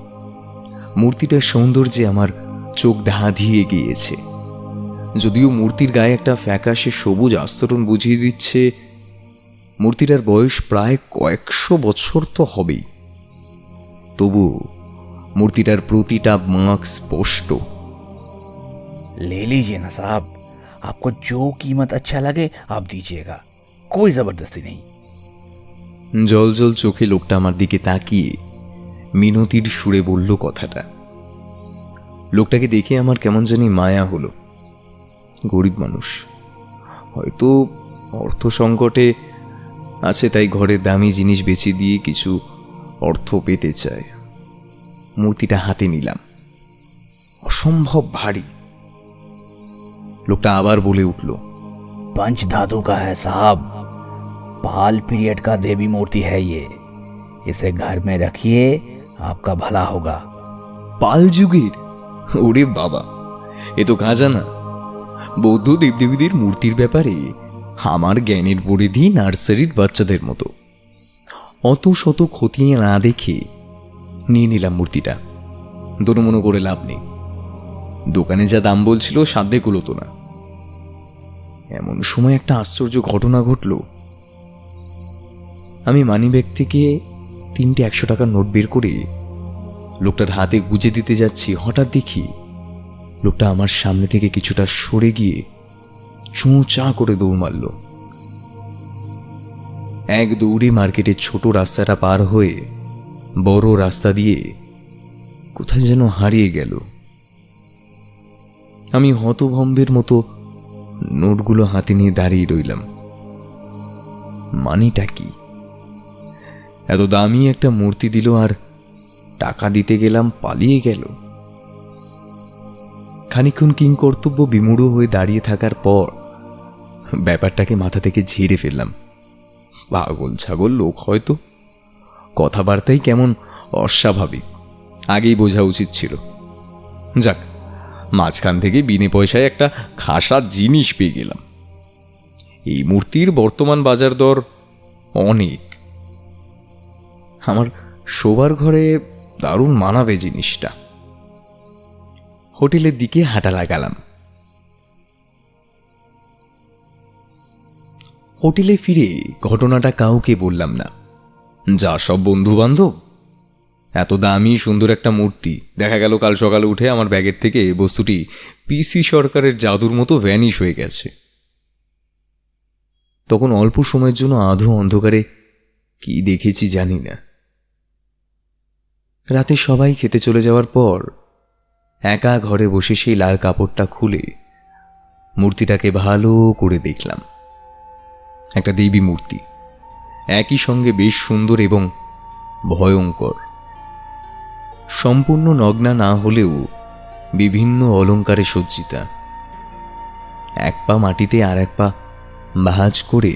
S3: মূর্তিটার সৌন্দর্যে আমার চোখ ধাঁধিয়ে গিয়েছে। যদিও মূর্তির গায়ে একটা ফ্যাকাশে সবুজ আস্তরণ বুঝিয়ে দিচ্ছে মূর্তিটার বয়স প্রায় কয়েকশো বছর তো হবেই, তবু মূর্তিটার প্রতিটা মার্ক স্পষ্ট।
S9: ले लीजिए ना साहब, आपको जो कीमत अच्छा लगे आप दीजिएगा, कोई जबरदस्ती नहीं।
S3: জল জল চোখে লোকটা আমার দিকে তাকিয়ে মিনতির সুরে বলল কথাটা। লোকটাকে দেখে আমার কেমন জানি মায়া হলো। গরিব মানুষ, হয়তো অর্থ সংকটে আছে, তাই ঘরের দামি জিনিস বেচে দিয়ে কিছু অর্থ পেতে চায়। মূর্তিটা হাতে নিলাম, অসম্ভব ভারী। লোকটা আবার বলে উঠল,
S9: पंच धातु का है साहब, पाल पीरियड का देवी मूर्ति है ये, इसे घर में रखिए, आपका भला होगा।
S3: পাল যুগের? ওরে বাবা, এ তো গাঁজা না। বৌদ্ধ দেবদেবীদের মূর্তির ব্যাপারে আমার জ্ঞানের পরিধি নার্সারির বাচ্চাদের মতো। অত শত খতিয়ে না দেখে নিয়ে নিলাম মূর্তিটা। দোনমনো করে লাভ নেই, দোকানে যা দাম বলছিল সাধ্যে কুলোতো না। এমন সময় একটা আশ্চর্য ঘটনা ঘটল। আমি মানিব্যাগ থেকে 3টে 100 টাকার নোট বের করে লোকটার হাতে গুজে দিতে যাচ্ছি, হঠাৎ দেখি লোকটা আমার সামনে থেকে কিছুটা সরে গিয়ে চোঁচা করে দৌড় মারল। এক দৌড়ে মার্কেটের ছোট রাস্তাটা পার হয়ে বড় রাস্তা দিয়ে কোথায় যেন হারিয়ে গেল। আমি হতভম্বের মতো নোটগুলো হাতে নিয়ে দাঁড়িয়ে রইলাম। মানিটা কি? এত দামি একটা মূর্তি দিল আর টাকা দিতে গেলাম, পালিয়ে গেল। খানিকক্ষণ কিংকর্তব্য বিমূঢ় হয়ে দাঁড়িয়ে থাকার পর ব্যাপারটাকে মাথা থেকে ঝেড়ে ফেললাম। পাগল ছাগল লোক হয়তো, কথাবার্তাই কেমন অস্বাভাবিক, আগেই বোঝা উচিত ছিল। যাক, মাঝখান থেকে বিনে পয়সায় একটা খাসা জিনিস পেয়ে গেলাম। এই মূর্তির বর্তমান বাজার দর অনেক। আমার শোবার ঘরে দারুণ মানাবে জিনিসটা। হোটেলের দিকে হাঁটা লাগালাম। হোটেলে ফিরে ঘটনাটা কাউকে বললাম না। যা সব বন্ধু বান্ধব, এত দামি সুন্দর একটা মূর্তি দেখা গেল কাল সকালে উঠে আমার ব্যাগের থেকে বস্তুটি পিসি সরকারের জাদুর মতো ভ্যানিশ হয়ে গেছে। তখন অল্প সময়ের জন্য আধো অন্ধকারে কি দেখেছি জানি না। রাতে সবাই খেতে চলে যাওয়ার পর একা ঘরে বসে সেই লাল কাপড়টা খুলে মূর্তিটাকে ভালো করে দেখলাম। একটা দেবী মূর্তি, একই সঙ্গে বেশ সুন্দর এবং ভয়ঙ্কর। সম্পূর্ণ নগ্না না হলেও বিভিন্ন অলঙ্কারে সজ্জিতা। এক পা মাটিতে আর এক পা ভাঁজ করে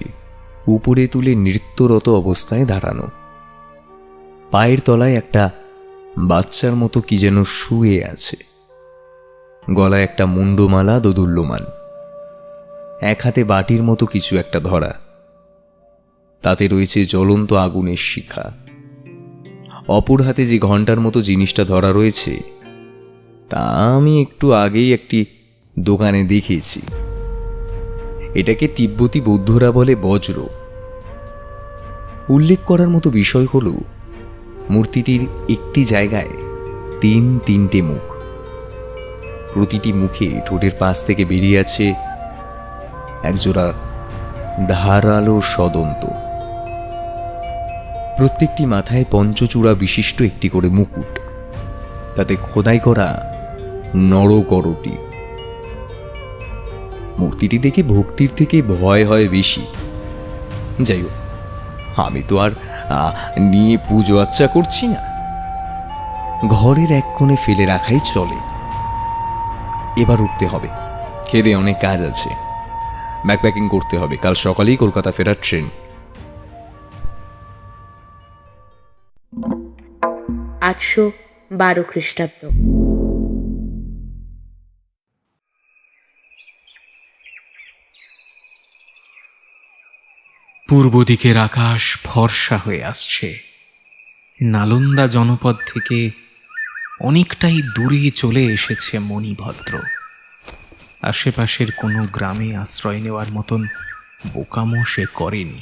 S3: উপরে তুলে নৃত্যরত অবস্থায় দাঁড়ানো। পায়ের তলায় একটা বাচ্চার মতো কি যেন শুয়ে আছে। গলায় একটা মুন্ডমালা দোদুল্যমান, এক হাতে বাটির মতো কিছু একটা ধরা, তাতে রয়েছে জ্বলন্ত আগুনের শিখা। অপর হাতে যে ঘণ্টার মতো জিনিসটা ধরা রয়েছে তা আমি একটু আগেই একটি দোকানে দেখেছি। এটাকে তিব্বতী বৌদ্ধরা বলে বজ্র। উল্লেখ করার মতো বিষয় হল মূর্তিটির একটি জায়গায় 3টে মুখ। প্রতিটি মুখে ঠোঁটের পাশ থেকে বেরিয়ে আছে একজোড়া ধারালো সদন্ত। প্রত্যেকটি মাথায় পঞ্চচূড়া বিশিষ্ট একটি করে মুকুট, তাতে খোদাই করা নরকরটি। মূর্তিটি দেখে ভক্তির থেকে ভয় হয় বেশি। যাই হোক, আমি তো আর নিয়ে পুজো আচ্চা করছি না, ঘরের এক কোণে ফেলে রাখাই চলে। এবার উঠতে হবে, খেদে অনেক কাজ আছে, ব্যাকপ্যাকিং করতে হবে, কাল সকালেই কলকাতা ফেরার ট্রেন।
S4: 812 খ্রিস্টাব্দ।
S5: পূর্ব দিকের আকাশ ফর্সা হয়ে আসছে। নালন্দা জনপদ থেকে অনেকটাই দূরে চলে এসেছে মণিভদ্র। আশেপাশের কোনো গ্রামে আশ্রয় নেওয়ার মতন বোকামো সে করেনি।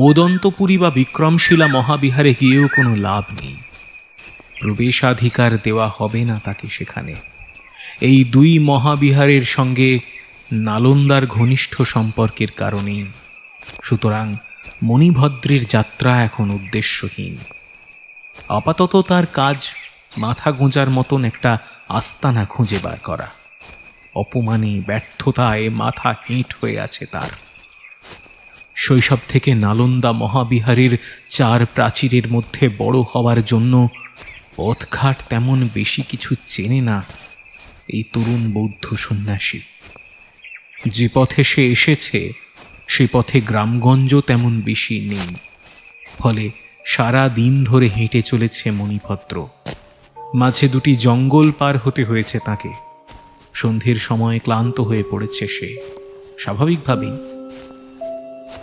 S5: ওদন্তপুরী বা বিক্রমশিলা মহাবিহারে গিয়েও কোনো লাভ নেই, প্রবেশাধিকার দেওয়া হবে না তাকে সেখানে। এই দুই মহাবিহারের সঙ্গে নালন্দার ঘনিষ্ঠ সম্পর্কের কারণেই সুতরাং মণিভদ্রের যাত্রা এখন উদ্দেশ্যহীন। আপাতত তার কাজ মাথা গোঁজার মতন একটা আস্তানা খুঁজে বার করা। অপমানে ব্যর্থতায় মাথা হেঁট হয়ে আছে তার। শৈশব থেকে নালন্দা মহাবিহারের 4 প্রাচীরের মধ্যে বড় হওয়ার জন্য পথঘাট তেমন বেশি কিছু চেনে না এই তরুণ বৌদ্ধ সন্ন্যাসী। যে পথে সে এসেছে সে পথে গ্রামগঞ্জ তেমন বেশি নেই, ফলে সারা দিন ধরে হেঁটে চলেছে মণিভদ্র। মাঝে 2টি জঙ্গল পার হতে হয়েছে তাকে। সন্ধ্যের সময় ক্লান্ত হয়ে পড়েছে সে, স্বাভাবিকভাবেই।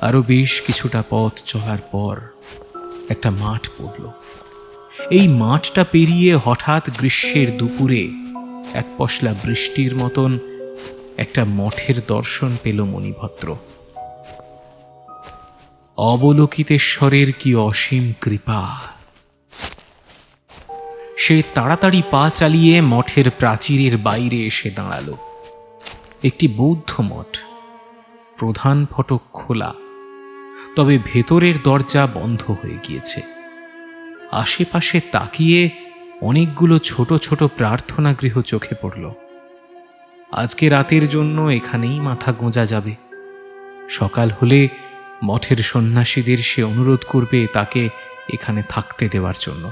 S5: আরো বেশ কিছুটা পথ চলার পর একটা মাঠ পড়ল। এই মাঠটা পেরিয়ে হঠাৎ গ্রীষ্মের দুপুরে এক পশলা বৃষ্টির মতন একটা মঠের দর্শন পেল মণিভদ্র। অবলোকিতেশ্বরের কি অসীম কৃপা! সে তাড়াতাড়ি পা চালিয়ে মঠের প্রাচীরের বাইরে এসে দাঁড়াল। একটি বৌদ্ধ মঠ, প্রধান ফটক খোলা, তবে ভেতরের দরজা বন্ধ হয়ে গিয়েছে। আশেপাশে তাকিয়ে অনেকগুলো ছোট ছোট প্রার্থনা গৃহ চোখে পড়ল। আজকে রাতের জন্য এখানেই মাথা গোঁজা যাবে। সকাল হলে মঠের সন্ন্যাসীদের সে অনুরোধ করবে তাকে এখানে থাকতে দেওয়ার জন্য।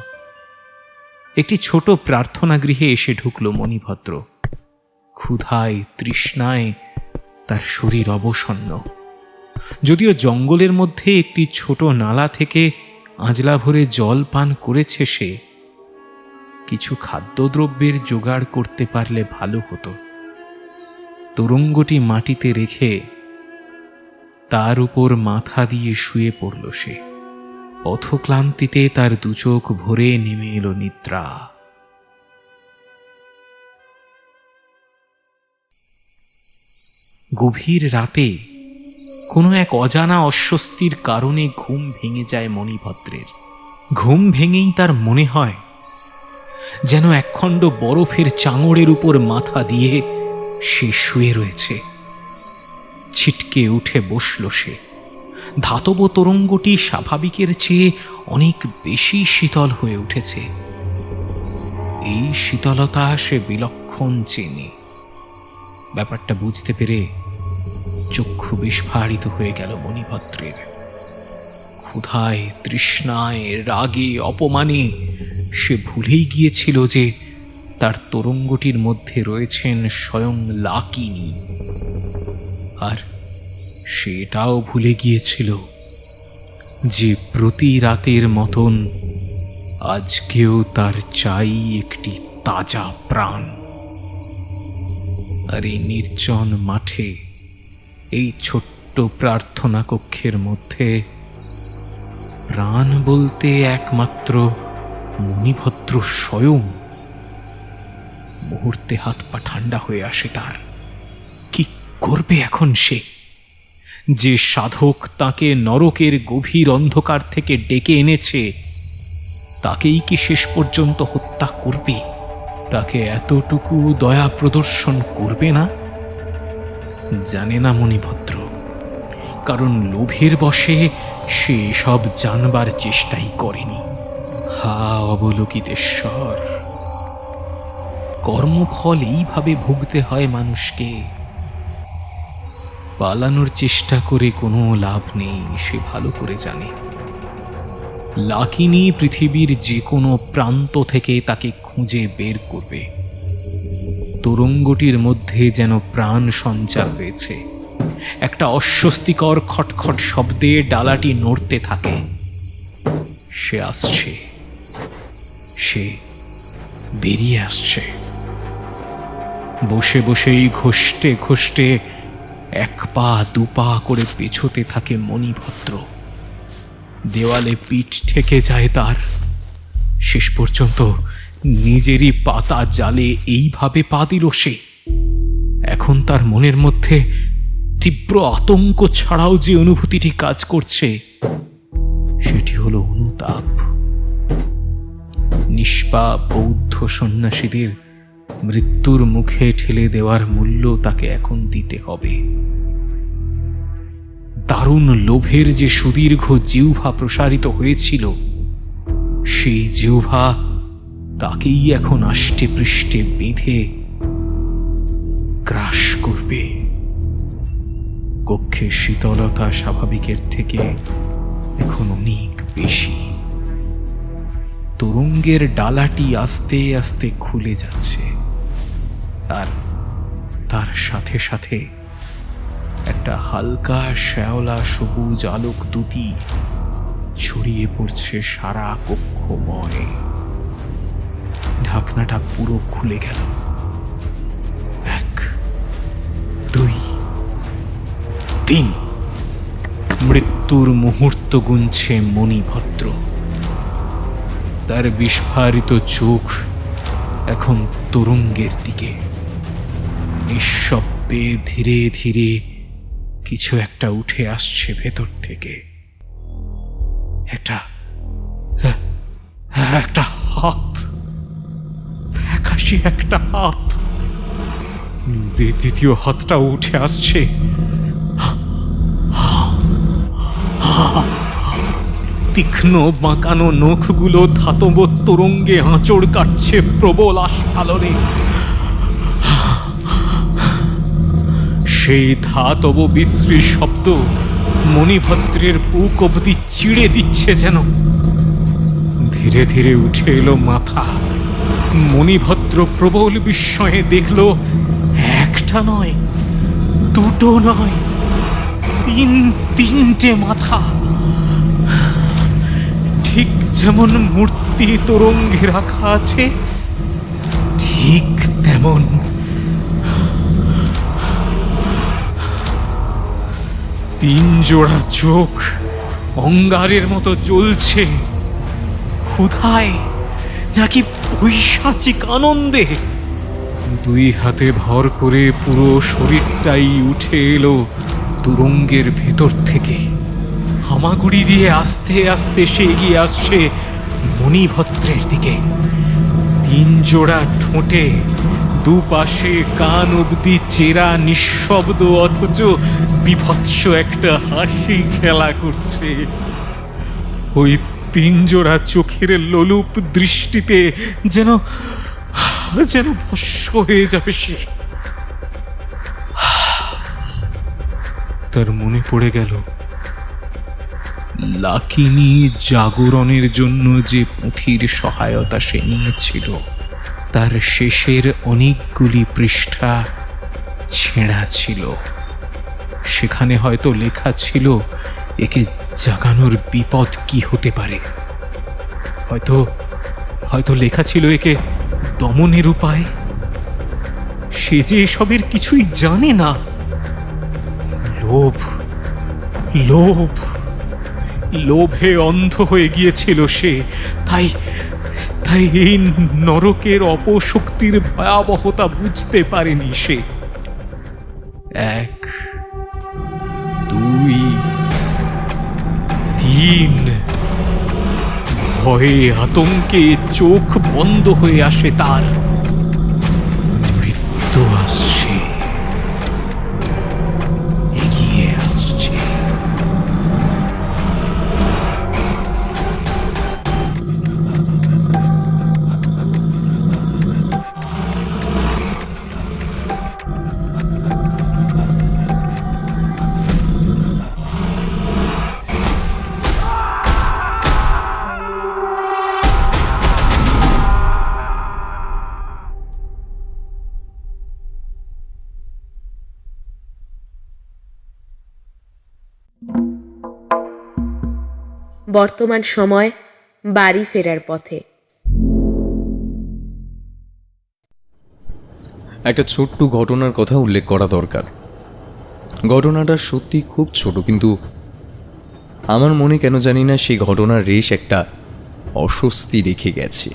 S5: একটি ছোট প্রার্থনা গৃহে এসে ঢুকল মণিভদ্র। ক্ষুধায় তৃষ্ণায় তার শরীর অবসন্ন। যদিও জঙ্গলের মধ্যে একটি ছোট নালা থেকে আঁজলা ভরে জল পান করেছে সে, কিছু খাদ্যদ্রব্যের জোগাড় করতে পারলে ভালো হতো। তোরঙ্গটি মাটিতে রেখে তার উপর মাথা দিয়ে শুয়ে পড়ল সে। পথক্লান্তিতে তার দুচোখ ভরে নেমে এলো নিদ্রা। গভীর রাতে কোনো এক অজানা অস্বস্তির কারণে ঘুম ভেঙে যায় মণিভদ্রের। ঘুম ভেঙেই তার মনে হয় যেন একখণ্ড বরফের চাঙড়ের উপর মাথা দিয়ে সে শুয়ে রয়েছে। ছিটকে উঠে বসল সে। ধাতব তরঙ্গটি স্বাভাবিকের চেয়ে অনেক বেশি শীতল হয়ে উঠেছে। এই শীতলতা সে বিলক্ষণ চেনে। ব্যাপারটা বুঝতে পেরে চক্ষু বিস্ফারিত হয়ে গেল মণিভদ্রের। ক্ষুধায় তৃষ্ণায় রাগে অপমানে সে ভুলেই গিয়েছিল যে তার তরঙ্গটির মধ্যে রয়েছেন স্বয়ং লাকিনী। আর সেটাও ভুলে গিয়েছিল যে প্রতি রাতের মতন আজকেও তার চাই একটি তাজা প্রাণ। আর এই নির্জন মাঠে, এই ছোট্ট প্রার্থনা কক্ষের মধ্যে প্রাণ বলতে একমাত্র মণিভদ্র স্বয়ং। মুহূর্তে হাত পা ঠান্ডা হয়ে আসে তার। কি করবে এখন সে? যে সাধক তাকে নরকের গভীর অন্ধকার থেকে ডেকে এনেছে, তাকেই কি শেষ পর্যন্ত হত্যা করবে? তাকে এতটুকু দয়া প্রদর্শন করবে না? জানে না মণিভদ্র, কারণ লোভের বশে সে সব জানবার চেষ্টাই করেনি। হা অবলোকিতেশ্বর! কর্মফল এইভাবে ভুগতে হয় মানুষকে। পালানোর চেষ্টা করে কোনো লাভ নেই, সে ভালো করে জানে। লাকিনী পৃথিবীর যে কোনো প্রান্ত থেকে তাকে খুঁজে বের করবে। তরঙ্গটির মধ্যে যেন প্রাণ সঞ্চার হয়েছে। একটা অস্বস্তিকর খটখট শব্দে ডালাটি নড়তে থাকে। সে আসছে, সে বেরিয়ে আসছে। বসে বসেই ঘষ্টে ঘষ্টে এক পা দুপা করে পেছোতে থাকে মণিভদ্র। দেওয়ালে পিঠ ঠেকে যায় তার। শেষ পর্যন্ত নিজেরই পাতা জালে এইভাবে পা দিল সে। এখন তার মনের মধ্যে তীব্র আতঙ্ক ছাড়াও যে অনুভূতিটি কাজ করছে, সেটি হলো অনুতাপ। নিষ্পাপ বৌদ্ধ সন্ন্যাসীদের মৃত্যুর মুখে ঠেলে দেওয়ার মূল্য তাকে এখন দিতে হবে। দারুণ লোভের যে সুদীর্ঘ জিহ্বা প্রসারিত হয়েছিল, সেই জিহ্বা তাকেই এখন আষ্টে পৃষ্ঠে বেঁধে গ্রাস করবে। কক্ষের শীতলতা স্বাভাবিকের থেকে এখন অনেক বেশি। তরঙ্গের ডালাটি আস্তে আস্তে খুলে যাচ্ছে, আর তার সাথে সাথে একটা হালকা শ্যাওলা সবুজ আলোক দুটি ছড়িয়ে পড়ছে সারা কক্ষময়। ঢাকনাটা পুরো খুলে গেল। 1, 2, 3 মৃত্যুর মুহূর্ত গুনছে মণিভদ্র। তার বিস্ফারিত চোখ এখন তরঙ্গের দিকে। নিঃশব্দে ধীরে ধীরে কিছু একটা উঠে আসছে ভেতর থেকে। একটা হাত, ফ্যাকাশে একটা হাত। দ্বিতীয় হাতটা উঠে আসছে। তীক্ষ্ণ বাঁকানো নখগুলো ধাতব তরঙ্গে আঁচড় কাটছে প্রবল আস্ফালনে। সেই ধাতব বিশ্রী শব্দ মণিভদ্রের বুক অবধি চিড়ে দিচ্ছে যেন। ধীরে ধীরে উঠে এলো মাথা। মণিভদ্র প্রবল বিস্ময়ে দেখল একটা নয়, দুটো নয়, তিনটে মাথা। ঠিক যেমন মূর্তি তরঙ্গে রাখা আছে, ঠিক তেমন। তিন জোড়া চোখ অঙ্গারের মতো জ্বলছে। ক্ষুধায় নাকি পৈশাচিক আনন্দে দুই হাতে ভর করে পুরো শরীরটাই উঠে এলো তুরঙ্গের ভেতর থেকে। হামাগুড়ি দিয়ে আস্তে আস্তে সে এগিয়ে আসছে মণিভদ্রের দিকে। তিন জোড়া ঠোঁটে দুপাশে কান অবধি চেরা, নিঃশব্দ অথচ বিভৎস একটা হাসি খেলা করছে। ওই তিন জোড়া চোখের লোলুপ দৃষ্টিতে যেন ভস্ম হয়ে যাবে সে। তার মনে পড়ে গেল লাকিনী জাগরণের জন্য যে পুঁথির সহায়তা সে নিয়েছিল, তার শেষের অনেকগুলি পৃষ্ঠা ছেঁড়া ছিল। সেখানে হয়তো লেখা ছিল একে জাগানোর বিপদ কি হতে পারে। হয়তো লেখা ছিল একে দমনের উপায়। সে যে এসবের কিছুই জানে না। লোভে অন্ধ হয়ে গিয়েছিল সে। তাই এই নরকের অপশক্তির ভয়াবহতা বুঝতে পারেনি সে। 1, 2, 3 ভয়ে আতঙ্কে চোখ বন্ধ হয়ে আসে তার। মৃত্যু আসছে, এগিয়ে আসছে।
S4: বর্তমান সময় বাড়ি ফেরার পথে।
S3: একটা ছোট্ট ঘটনার কথা উল্লেখ করা দরকার। ঘটনাটা সত্যি খুব ছোট, কিন্তু আমার মনে কেন জানি না সেই ঘটনার রেশ একটা অস্বস্তি রেখে গেছে।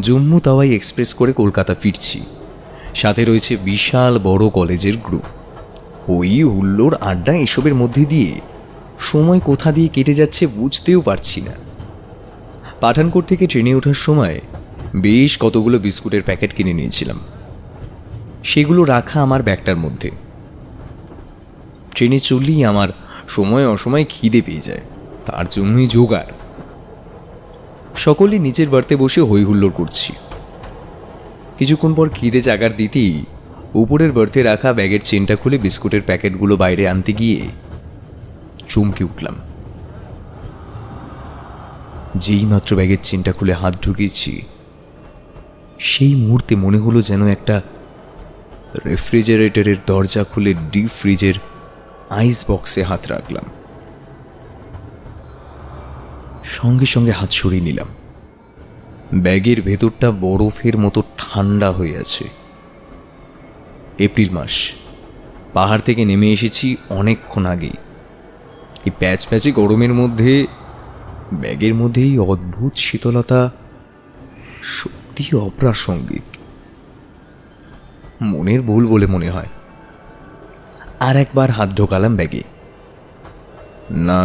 S3: জম্মু তাওয়াই এক্সপ্রেস করে কলকাতা ফিরছি। সাথে রয়েছে বিশাল বড় কলেজের গ্রুপ। ওই হুল্লোড় আড্ডা এসবের মধ্যে দিয়ে সময় কোথা দিয়ে কেটে যাচ্ছে বুঝতেও পারছি না। পাঠানকোট থেকে ট্রেনে ওঠার সময় বেশ কতগুলো বিস্কুটের প্যাকেট কিনে নিয়েছিলাম। সেগুলো রাখা আমার ব্যাগটার মধ্যে। ট্রেনে চললেই আমার সময় অসময় খিদে পেয়ে যায়, তার জন্যই জোগাড়। সকলে নিচের বার্তে বসে হই হুল্লোড় করছি। কিছুক্ষণ পর খিদে জাগার দিতেই উপরের বার্তে রাখা ব্যাগের চেনটা খুলে বিস্কুটের প্যাকেটগুলো বাইরে আনতে গিয়ে চমকে উঠলাম। যেই মাত্র ব্যাগের চেনটা খুলে হাত ঢুকিয়েছি, সেই মুহূর্তে মনে হলো যেন একটা রেফ্রিজারেটরের দরজা খুলে ডিপ ফ্রিজের আইস বক্সে হাত রাখলাম। সঙ্গে সঙ্গে হাত সরিয়ে নিলাম। ব্যাগের ভেতরটা বরফের মতো ঠান্ডা হয়ে আছে। এপ্রিল মাস, পাহাড় থেকে নেমে এসেছি অনেকক্ষণ আগেই। এই প্যাচ প্যাচে গরমের মধ্যে ব্যাগের মধ্যে এই অদ্ভুত শীতলতা সত্যি অপ্রাসঙ্গিক। মনের ভুল বলে মনে হয়। আর একবার হাত ঢোকালাম ব্যাগে। না,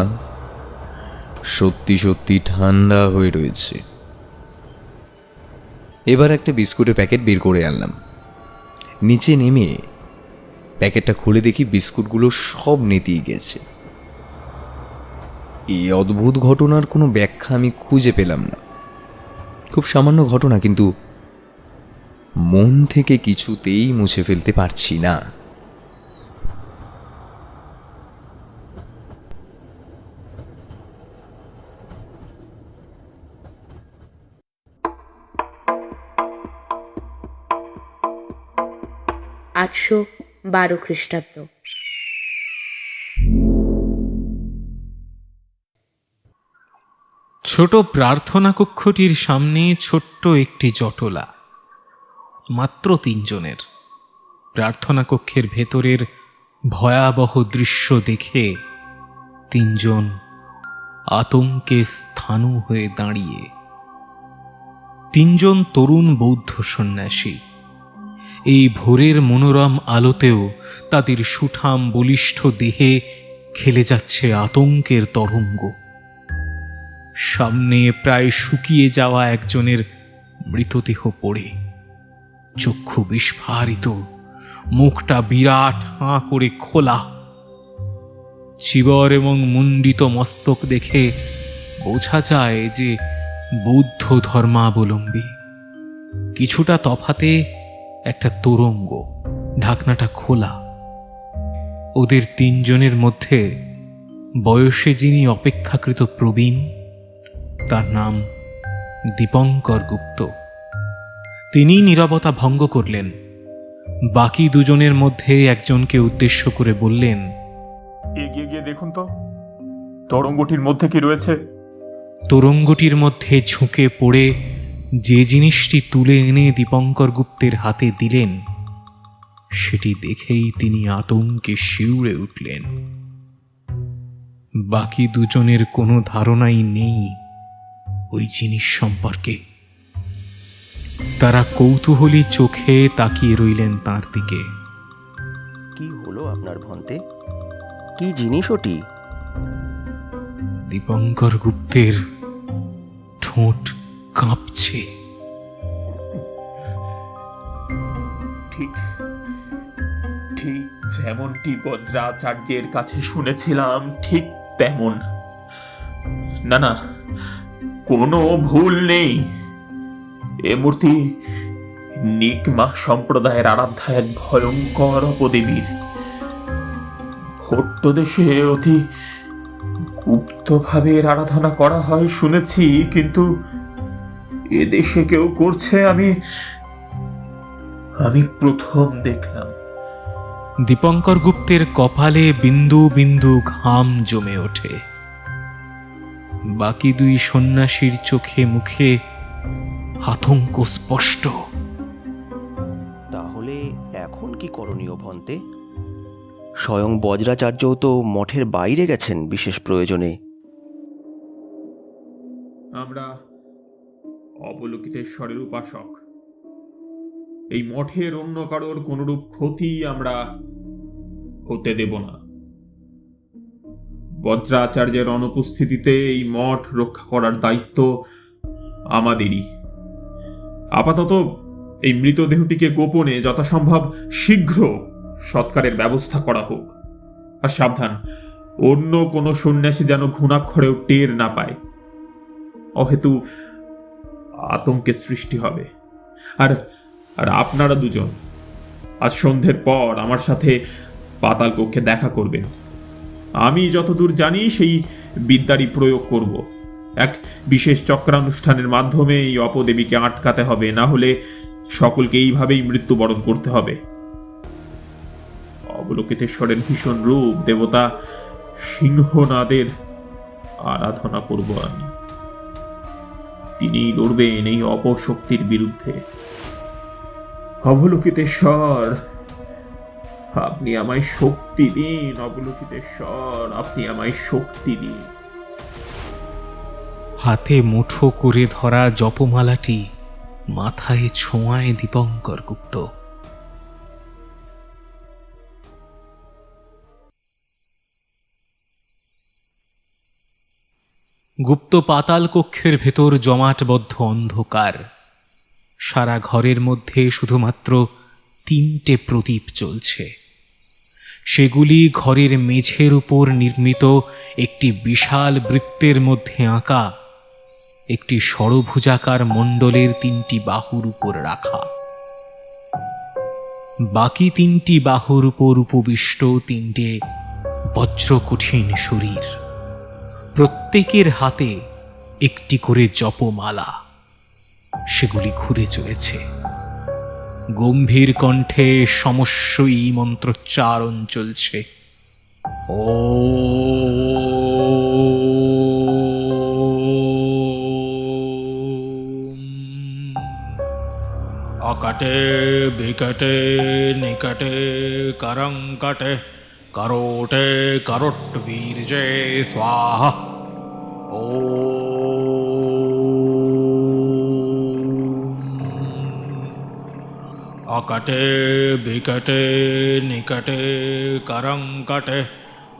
S3: সত্যি সত্যি ঠান্ডা হয়ে রয়েছে। এবার একটা বিস্কুটের প্যাকেট বের করে আনলাম। নিচে নেমে প্যাকেটটা খুলে দেখি বিস্কুটগুলো সব নেতিয়ে গেছে। এই অদ্ভুত ঘটনার কোনো ব্যাখ্যা আমি খুঁজে পেলাম না। খুব সামান্য ঘটনা, কিন্তু মন থেকে কিছুতেই মুছে ফেলতে পারছি না।
S4: আটশো 12 খ্রিস্টাব্দ।
S5: ছোট প্রার্থনা কক্ষটির সামনে ছোট্ট একটি জটলা, মাত্র 3 জনের। প্রার্থনা কক্ষের ভেতরের ভয়াবহ দৃশ্য দেখে 3 জন আতঙ্কে স্থাণু হয়ে দাঁড়িয়ে। 3 জন তরুণ বৌদ্ধ সন্ন্যাসী। এই ভোরের মনোরম আলোতেও তাদের সুঠাম বলিষ্ঠ দেহে খেলে যাচ্ছে আতঙ্কের তরঙ্গ। সামনে প্রায় শুকিয়ে যাওয়া একজনের মৃতদেহ পড়ে, চক্ষু বিস্ফারিত, মুখটা বিরাট হাঁ করে খোলা। চিবর এবং মুন্ডিত মস্তক দেখে বোঝা যায় যে বৌদ্ধ ধর্মাবলম্বী। কিছুটা তফাতে একটা তোরঙ্গ, ঢাকনাটা খোলা। ওদের 3 জনের মধ্যে বয়সে যিনি অপেক্ষাকৃত প্রবীণ, তার নাম দীপঙ্কর গুপ্ত। তিনি নীরবতা ভঙ্গ করলেন। বাকি 2 জনের মধ্যে একজনকে উদ্দেশ্য করে বললেন,
S1: এগিয়ে গিয়ে দেখুন তো তরঙ্গটির মধ্যে কি রয়েছে।
S5: তোরঙ্গটির মধ্যে ঝুঁকে পড়ে যে জিনিসটি তুলে এনে দীপঙ্কর গুপ্তের হাতে দিলেন, সেটি দেখেই তিনি আতঙ্কে শিউরে উঠলেন। বাকি 2 জনের কোনো ধারণাই নেই ওই জিনিস সম্পর্কে। তারা কৌতূহলী চোখে তাকিয়ে রইলেন তার দিকে।
S11: কি হলো আপনার ভন্তে? কি জিনিস ওটি?
S5: দীপঙ্কর গুপ্তের ঠোঁট কাঁপছে।
S1: ঠিক ঠিক যেমনটি বজ্রাচার্যের কাছে শুনেছিলাম, ঠিক তেমন। না না, কোনো ভুল নেই। এ মূর্তি নিকমা সম্প্রদায়ের আরাধ্যা এক ভয়ঙ্কর অপদেবীর। ভট্ট দেশে অতি গুপ্তভাবে এর আরাধনা করা হয় শুনেছি, কিন্তু এদেশে কেউ করছে আমি প্রথম দেখলাম।
S5: দীপঙ্কর গুপ্তের কপালে বিন্দু বিন্দু ঘাম জমে ওঠে। বাকি 2 সন্ন্যাসীর চোখে মুখে আতঙ্ক স্পষ্ট।
S11: তাহলে এখন কি করণীয় ভন্তে? স্বয়ং বজ্রাচার্যও তো মঠের বাইরে গেছেন বিশেষ প্রয়োজনে।
S1: আমরা অবলোকিতেশ্বরের উপাসক। এই মঠের অন্য কারোর কোনরূপ ক্ষতি আমরা হতে দেব না। বজ্রাচার্যের অনুপস্থিতিতে এই মঠ রক্ষা করার দায়িত্ব আমাদেরই। আপাতত এই মৃতদেহটিকে গোপনে যথাসম্ভব শীঘ্র সৎকারের ব্যবস্থা করা হোক। আর সাবধান, অন্য কোনো সন্ন্যাসী যেন ঘুণাক্ষরেও টের না পায়, অহেতু আতঙ্কের সৃষ্টি হবে। আর আর আপনারা 2 জন আজ সন্ধ্যের পর আমার সাথে পাতাল কক্ষে দেখা করবেন। আমি যতদূর জানি সেই বিদ্যারই প্রয়োগ করব। এক বিশেষ চক্রানুষ্ঠানের মাধ্যমে এই অপদেবীকে আটকাতে হবে, না হলে সকলকে এইভাবেই মৃত্যুবরণ করতে হবে। অবলোকিতেশ্বরের ভীষণ রূপ দেবতা সিংহনাদের আরাধনা করব আমি। তিনি লড়বেন এই অপশক্তির বিরুদ্ধে। অবলোকিতেশ্বর, আপনি আমায় শক্তি দিন। অবলোকিতেশ্বর, আপনি আমায় শক্তি দিন।
S5: হাতে মুঠো করে ধরা জপমালাটি মাথায় ছোঁয়ায় দীপঙ্কর গুপ্ত। গুপ্ত পাতাল কক্ষের ভেতর জমাটবদ্ধ অন্ধকার। সারা ঘরের মধ্যে শুধুমাত্র 3টে প্রদীপ জ্বলছে। সেগুলি ঘরের মেঝের উপর নির্মিত একটি বিশাল বৃত্তের মধ্যে আঁকা একটি ষড়ভুজাকার মণ্ডলের 3টি বাহুর উপর রাখা। বাকি 3টি বাহুর উপর উপবিষ্ট 3টে বজ্রকঠিন শরীর, প্রত্যেকের হাতে একটি করে জপমালা। সেগুলি ঘুরে চলেছে। গম্ভীর কণ্ঠে সমস্যই মন্ত্রোচ্চারণ চলছে। ও অকাটে বিকটে নিকটে করঙ্কটে करोटे करोट वीर्ये स्वाहा। ओ अकटे बिकटे निकटे करंकटे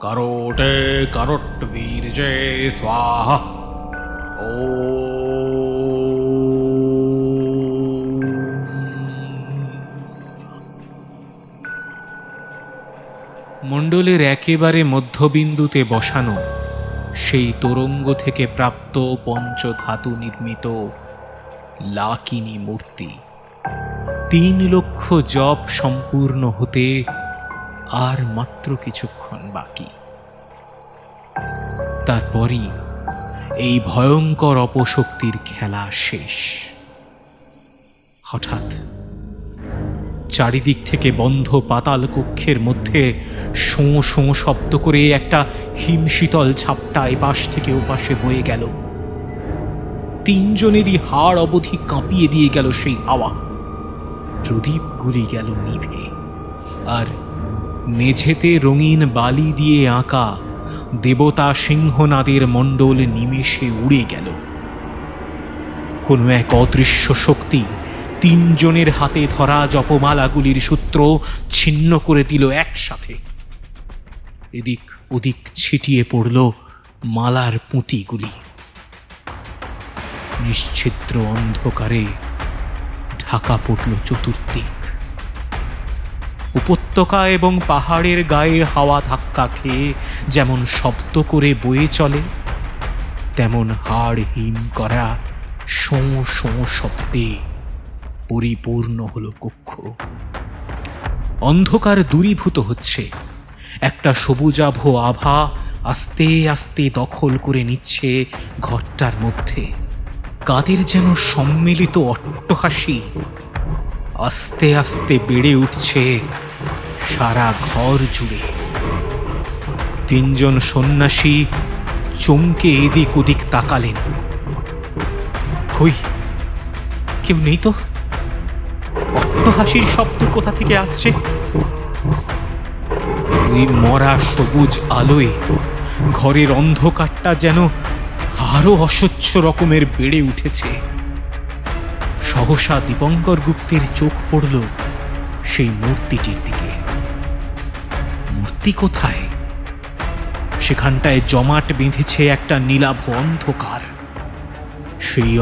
S5: करोटे करोट वीर्ये स्वाहा। ओ মণ্ডলের একেবারে মধ্যবিন্দুতে বসানো সেই তোরঙ্গ থেকে প্রাপ্ত পঞ্চধাতু নির্মিত লাকিনী মূর্তি। 3 লক্ষ জপ সম্পূর্ণ হতে আর মাত্র কিছুক্ষণ বাকি। তারপরই এই ভয়ঙ্কর অপশক্তির খেলা শেষ। হঠাৎ চারিদিক থেকে বন্ধ পাতাল কক্ষের মধ্যে শোঁ শোঁ শব্দ করে একটা হিমশীতল ঝাপটা এপাশ থেকে ওপাশে বয়ে গেল। 3 জনেরই হাড় অবধি কাঁপিয়ে দিয়ে গেল সেই হাওয়া। প্রদীপগুলি গেল নিভে, আর মেঝেতে রঙিন বালি দিয়ে আঁকা দেবতা সিংহনাদের মণ্ডল নিমেষে উড়ে গেল। কোনো এক অদৃশ্য শক্তি 3 জনের হাতে ধরা জপমালাগুলির সূত্র ছিন্ন করে দিল একসাথে। এদিক ওদিক ছিটিয়ে পড়ল মালার পুঁতিগুলি। নিশ্ছিদ্র অন্ধকারে ঢাকা পড়ল চতুর্দিক। উপত্যকা এবং পাহাড়ের গায়ে হাওয়া ধাক্কা খেয়ে যেমন শব্দ করে বয়ে চলে, তেমন হাড় হিম করা শোঁ শোঁ শব্দে পরিপূর্ণ হলো কক্ষ। অন্ধকার দূরীভূত হচ্ছে। একটা সবুজাভ আভা আস্তে আস্তে দখল করে নিচ্ছে ঘরটার মধ্যে। কাদের যেন সম্মিলিত অট্টহাসি আস্তে আস্তে বেড়ে উঠছে সারা ঘর জুড়ে। 3 জন সন্ন্যাসী চমকে এদিক ওদিক তাকালেন। কই, কেউ নেই তো? অট্টহাসির শব্দ কোথা থেকে আসছে? ওই মরা সবুজ আলোয় ঘরের অন্ধকারটা যেন আরো অসহ্য রকমের বেড়ে উঠেছে। সহসা দীপঙ্কর গুপ্তের চোখ পড়ল সেই মূর্তিটির দিকে। মূর্তি কোথায়? সেখানটায় জমাট বেঁধেছে একটা নীলাভ অন্ধকার। সেই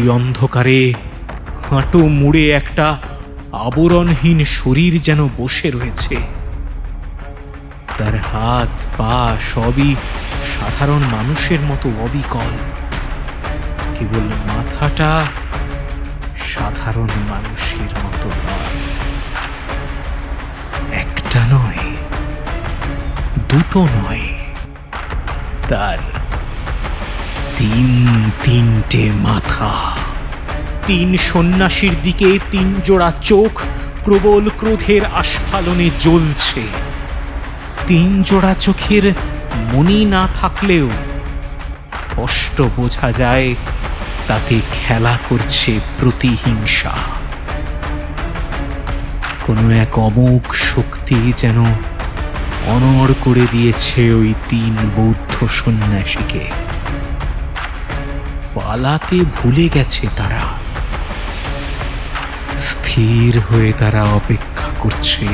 S5: অন্ধকারে হাঁটু মুড়ে একটা আবরণহীন শরীর যেন বসে রয়েছে। তার হাত পা সবই সাধারণ মানুষের মতো অবিকল, কেবল মাথাটা সাধারণ মানুষের মতো নয়। একটা নয়, 2টো নয়, তার 3টে মাথা। 3 সন্ন্যাসীর দিকে 3 জোড়া চোখ প্রবল ক্রোধের আস্ফালনে জ্বলছে। 3 জোড়া চোখের মনি না থাকলেও স্পষ্ট বোঝা যায় তাতে খেলা করছে প্রতিহিংসা। কোনো এক অমোঘ শক্তি যেন অনড় করে দিয়েছে ওই 3 বৌদ্ধ সন্ন্যাসীকে। পালাতে ভুলে গেছে তারা। স্থির হয়ে তারা অপেক্ষা করছে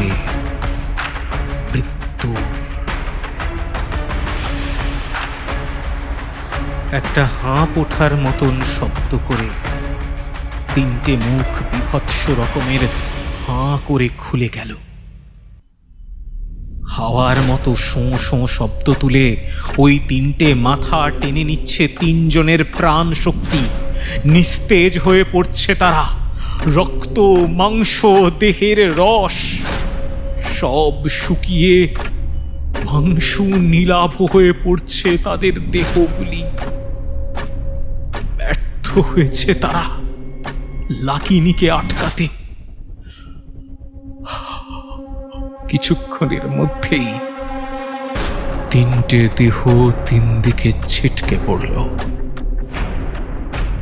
S5: মৃত্যু। একটা হাঁপ ওঠার মতন শব্দ করে তিনটে মুখ বিভৎস রকমের হাঁ করে খুলে গেল। হাওয়ার মতো শোঁ শোঁ শব্দ তুলে ওই তিনটে মাথা টেনে নিচ্ছে তিনজনের প্রাণ শক্তি। নিস্তেজ হয়ে পড়ছে তারা। রক্ত, মাংস, দেহের রস সব শুকিয়ে মাংসু নীলাভ হয়ে পড়ছে তাদের দেহগুলি। ব্যর্থ হয়েছে তারা লাকিনিকে আটকাতে। কিছুক্ষণের মধ্যেই তিনটে দেহ তিন দিকে ছিটকে পড়ল।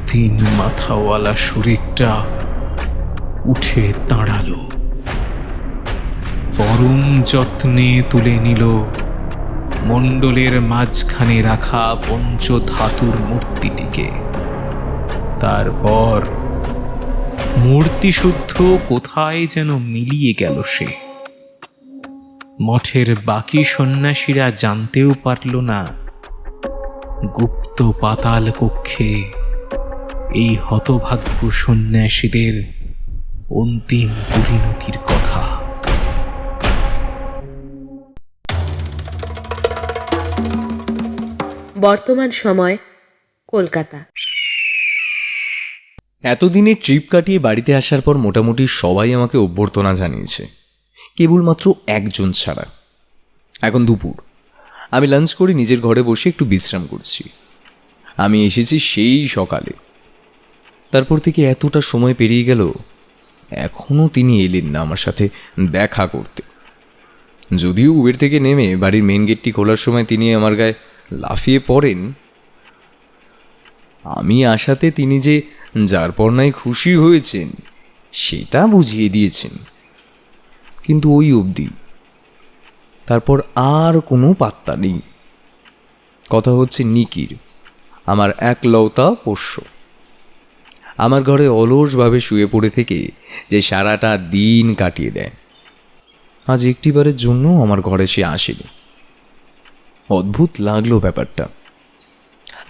S5: তিন মাথাওয়ালা শরীরটা উঠে দাঁড়ালো, পরম যত্নে তুলে নিল মণ্ডলের মাঝখানে রাখা পঞ্চধাতুর মূর্তিটিকে। তারপর মূর্তিশুদ্ধ কোথায় যেন মিলিয়ে গেল সে। মঠের বাকি সন্ন্যাসীরা জানতেও পারল না গুপ্ত পাতাল কক্ষে এই হতভাগ্য সন্ন্যাসীদের অন্তিম পরিণতির কথা।
S4: বর্তমান সময় কলকাতা।
S12: এতদিনের ট্রিপ কাটিয়ে বাড়িতে আসার পর মোটামুটি সবাই আমাকে অভ্যর্থনা জানিয়েছে, কেবলমাত্র একজন ছাড়া। এখন দুপুর, আমি লাঞ্চ করে নিজের ঘরে বসে একটু বিশ্রাম করছি। আমি এসেছি সেই সকালে, তারপর থেকে এতটা সময় পেরিয়ে গেল, এখনও তিনি এলেন না আমার সাথে দেখা করতে। যদিও উবের থেকে নেমে বাড়ির মেন গেটটি খোলার সময় তিনি আমার গায়ে লাফিয়ে পড়েন। আমি আসাতে তিনি যে যার পর নাই খুশি হয়েছেন সেটা বুঝিয়ে দিয়েছেন, কিন্তু ওই অবধি। তারপর আর কোনো পাত্তা নেই। কথা হচ্ছে নিকির, আমার একলৌতা পোষ্য। আমার ঘরে অলসভাবে শুয়ে পড়ে থেকে যে সারাটা দিন কাটিয়ে দেয়, আজ একটিবারের জন্য আমার ঘরে সে আসেনি। অদ্ভুত লাগলো ব্যাপারটা।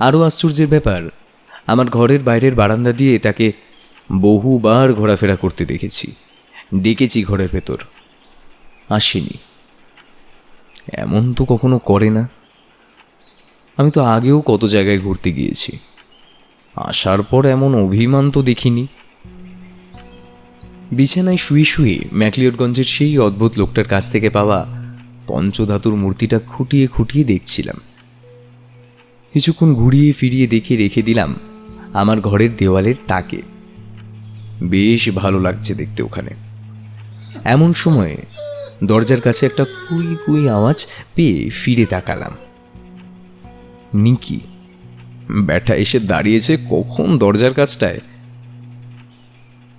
S12: আরও আশ্চর্যের ব্যাপার, আমার ঘরের বাইরের বারান্দা দিয়ে তাকে বহুবার ঘোরাফেরা করতে দেখেছি, ডেকেছি ঘরের ভেতর, আসেনি। এমন তো কখনো করে না। আমি তো আগেও কত জায়গায় ঘুরতে গিয়েছি, আসার পর এমন অভিমান তো দেখিনি। বিছানায় শুয়ে শুয়ে ম্যাকলিওডগঞ্জের সেই অদ্ভুত লোকটার কাছ থেকে পাওয়া পঞ্চধাতুর মূর্তিটা খুঁটিয়ে খুঁটিয়ে দেখছিলাম। কিছুক্ষণ ঘুরিয়ে ফিরিয়ে দেখে রেখে দিলাম আমার ঘরের দেওয়ালের তাকে। বেশ ভালো লাগছে দেখতে ওখানে। এমন সময়ে দরজার কাছে একটা কুই কুই আওয়াজ পেয়ে ফিরে তাকালাম। নিকি ব্যাটা এসে দাঁড়িয়েছে কখন দরজার কাছটায়।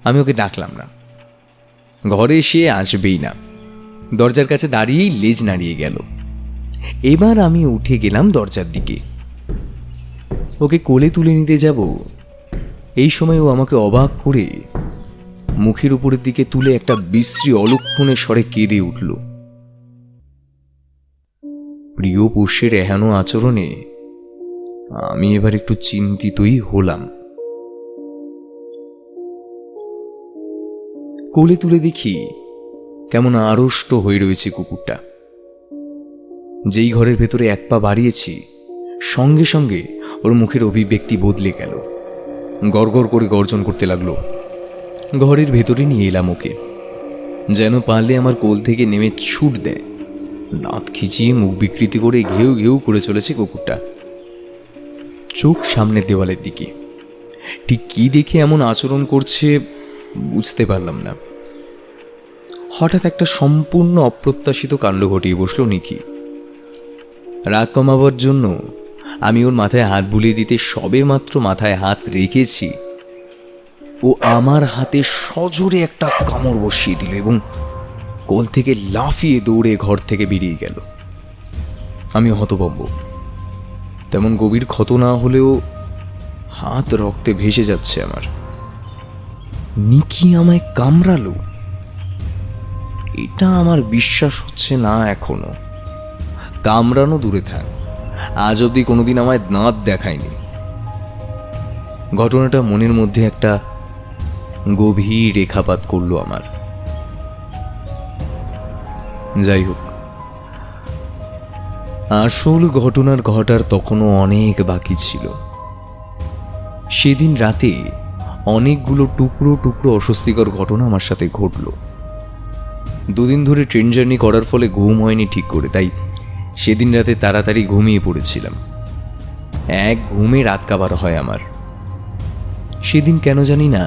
S12: আমি ওকে ডাকলাম না, ঘরে সে আসবেই না। দরজার কাছে দাঁড়িয়েই লেজ নাড়িয়ে গেল। এবার আমি উঠে গেলাম দরজার দিকে, ওকে কোলে তুলে নিতে যাব। এই সময় ও আমাকে অবাক করে মুখের উপরের দিকে তুলে একটা বিশ্রী অলক্ষণে স্বরে কেঁদে উঠল। প্রিয় পোষ্যের এহেন আচরণে আমি এবার একটু চিন্তিতই হলাম। কোলে তুলে দেখি কেমন আড়ষ্ট হয়ে রয়েছে কুকুরটা। যেই ঘরের ভেতরে এক পা বাড়িয়েছি, সঙ্গে সঙ্গে ওর মুখের অভিব্যক্তি বদলে গেল। গড়গড় করে গর্জন করতে লাগলো। ঘরের ভেতরে নিয়ে এলাম ওকে, যেন পারলে আমার কোল থেকে নেমে ছুট দেয়। দাঁত খিচিয়ে মুখ বিকৃতি করে ঘেউ ঘেউ করে চলেছে কুকুরটা, চোখ সামনের দেওয়ালের দিকে। ঠিক কি দেখে এমন আচরণ করছে বুঝতে পারলাম না। হঠাৎ একটা সম্পূর্ণ অপ্রত্যাশিত কাণ্ড ঘটিয়ে বসলো নিকি। রাগ কমাবার জন্য আমি ওর মাথায় হাত বুলিয়ে দিতে সবে মাত্র মাথায় হাত রেখেছি, ও আমার হাতে সজোরে একটা কামড় বসিয়ে দিল এবং কোল থেকে লাফিয়ে দৌড়ে ঘর থেকে বেরিয়ে গেল। আমি হতভম্ব। তেমন গভীর ক্ষত না হলেও হাত রক্তে ভেসে যাচ্ছে আমার। নিকি আমায় কামড়ালো? এটা আমার বিশ্বাস হচ্ছে না এখনো। কামড়ানো দূরে থাক, আজ অবধি কোনোদিন আমায় দাঁত দেখায়নি। ঘটনাটা মনের মধ্যে একটা গভীর রেখাপাত করলো আমার। যাই হোক, আসল ঘটনার ঘটার তখনও অনেক বাকি ছিল। সেদিন রাতে অনেকগুলো টুকরো টুকরো অস্বস্তিকর ঘটনা আমার সাথে ঘটল। দুদিন ধরে ট্রেন জার্নি করার ফলে ঘুম হয়নি ঠিক করে, তাই সেদিন রাতে তাড়াতাড়ি ঘুমিয়ে পড়েছিলাম। এক ঘুমে রাত কাবার হয় আমার। সেদিন কেন জানি না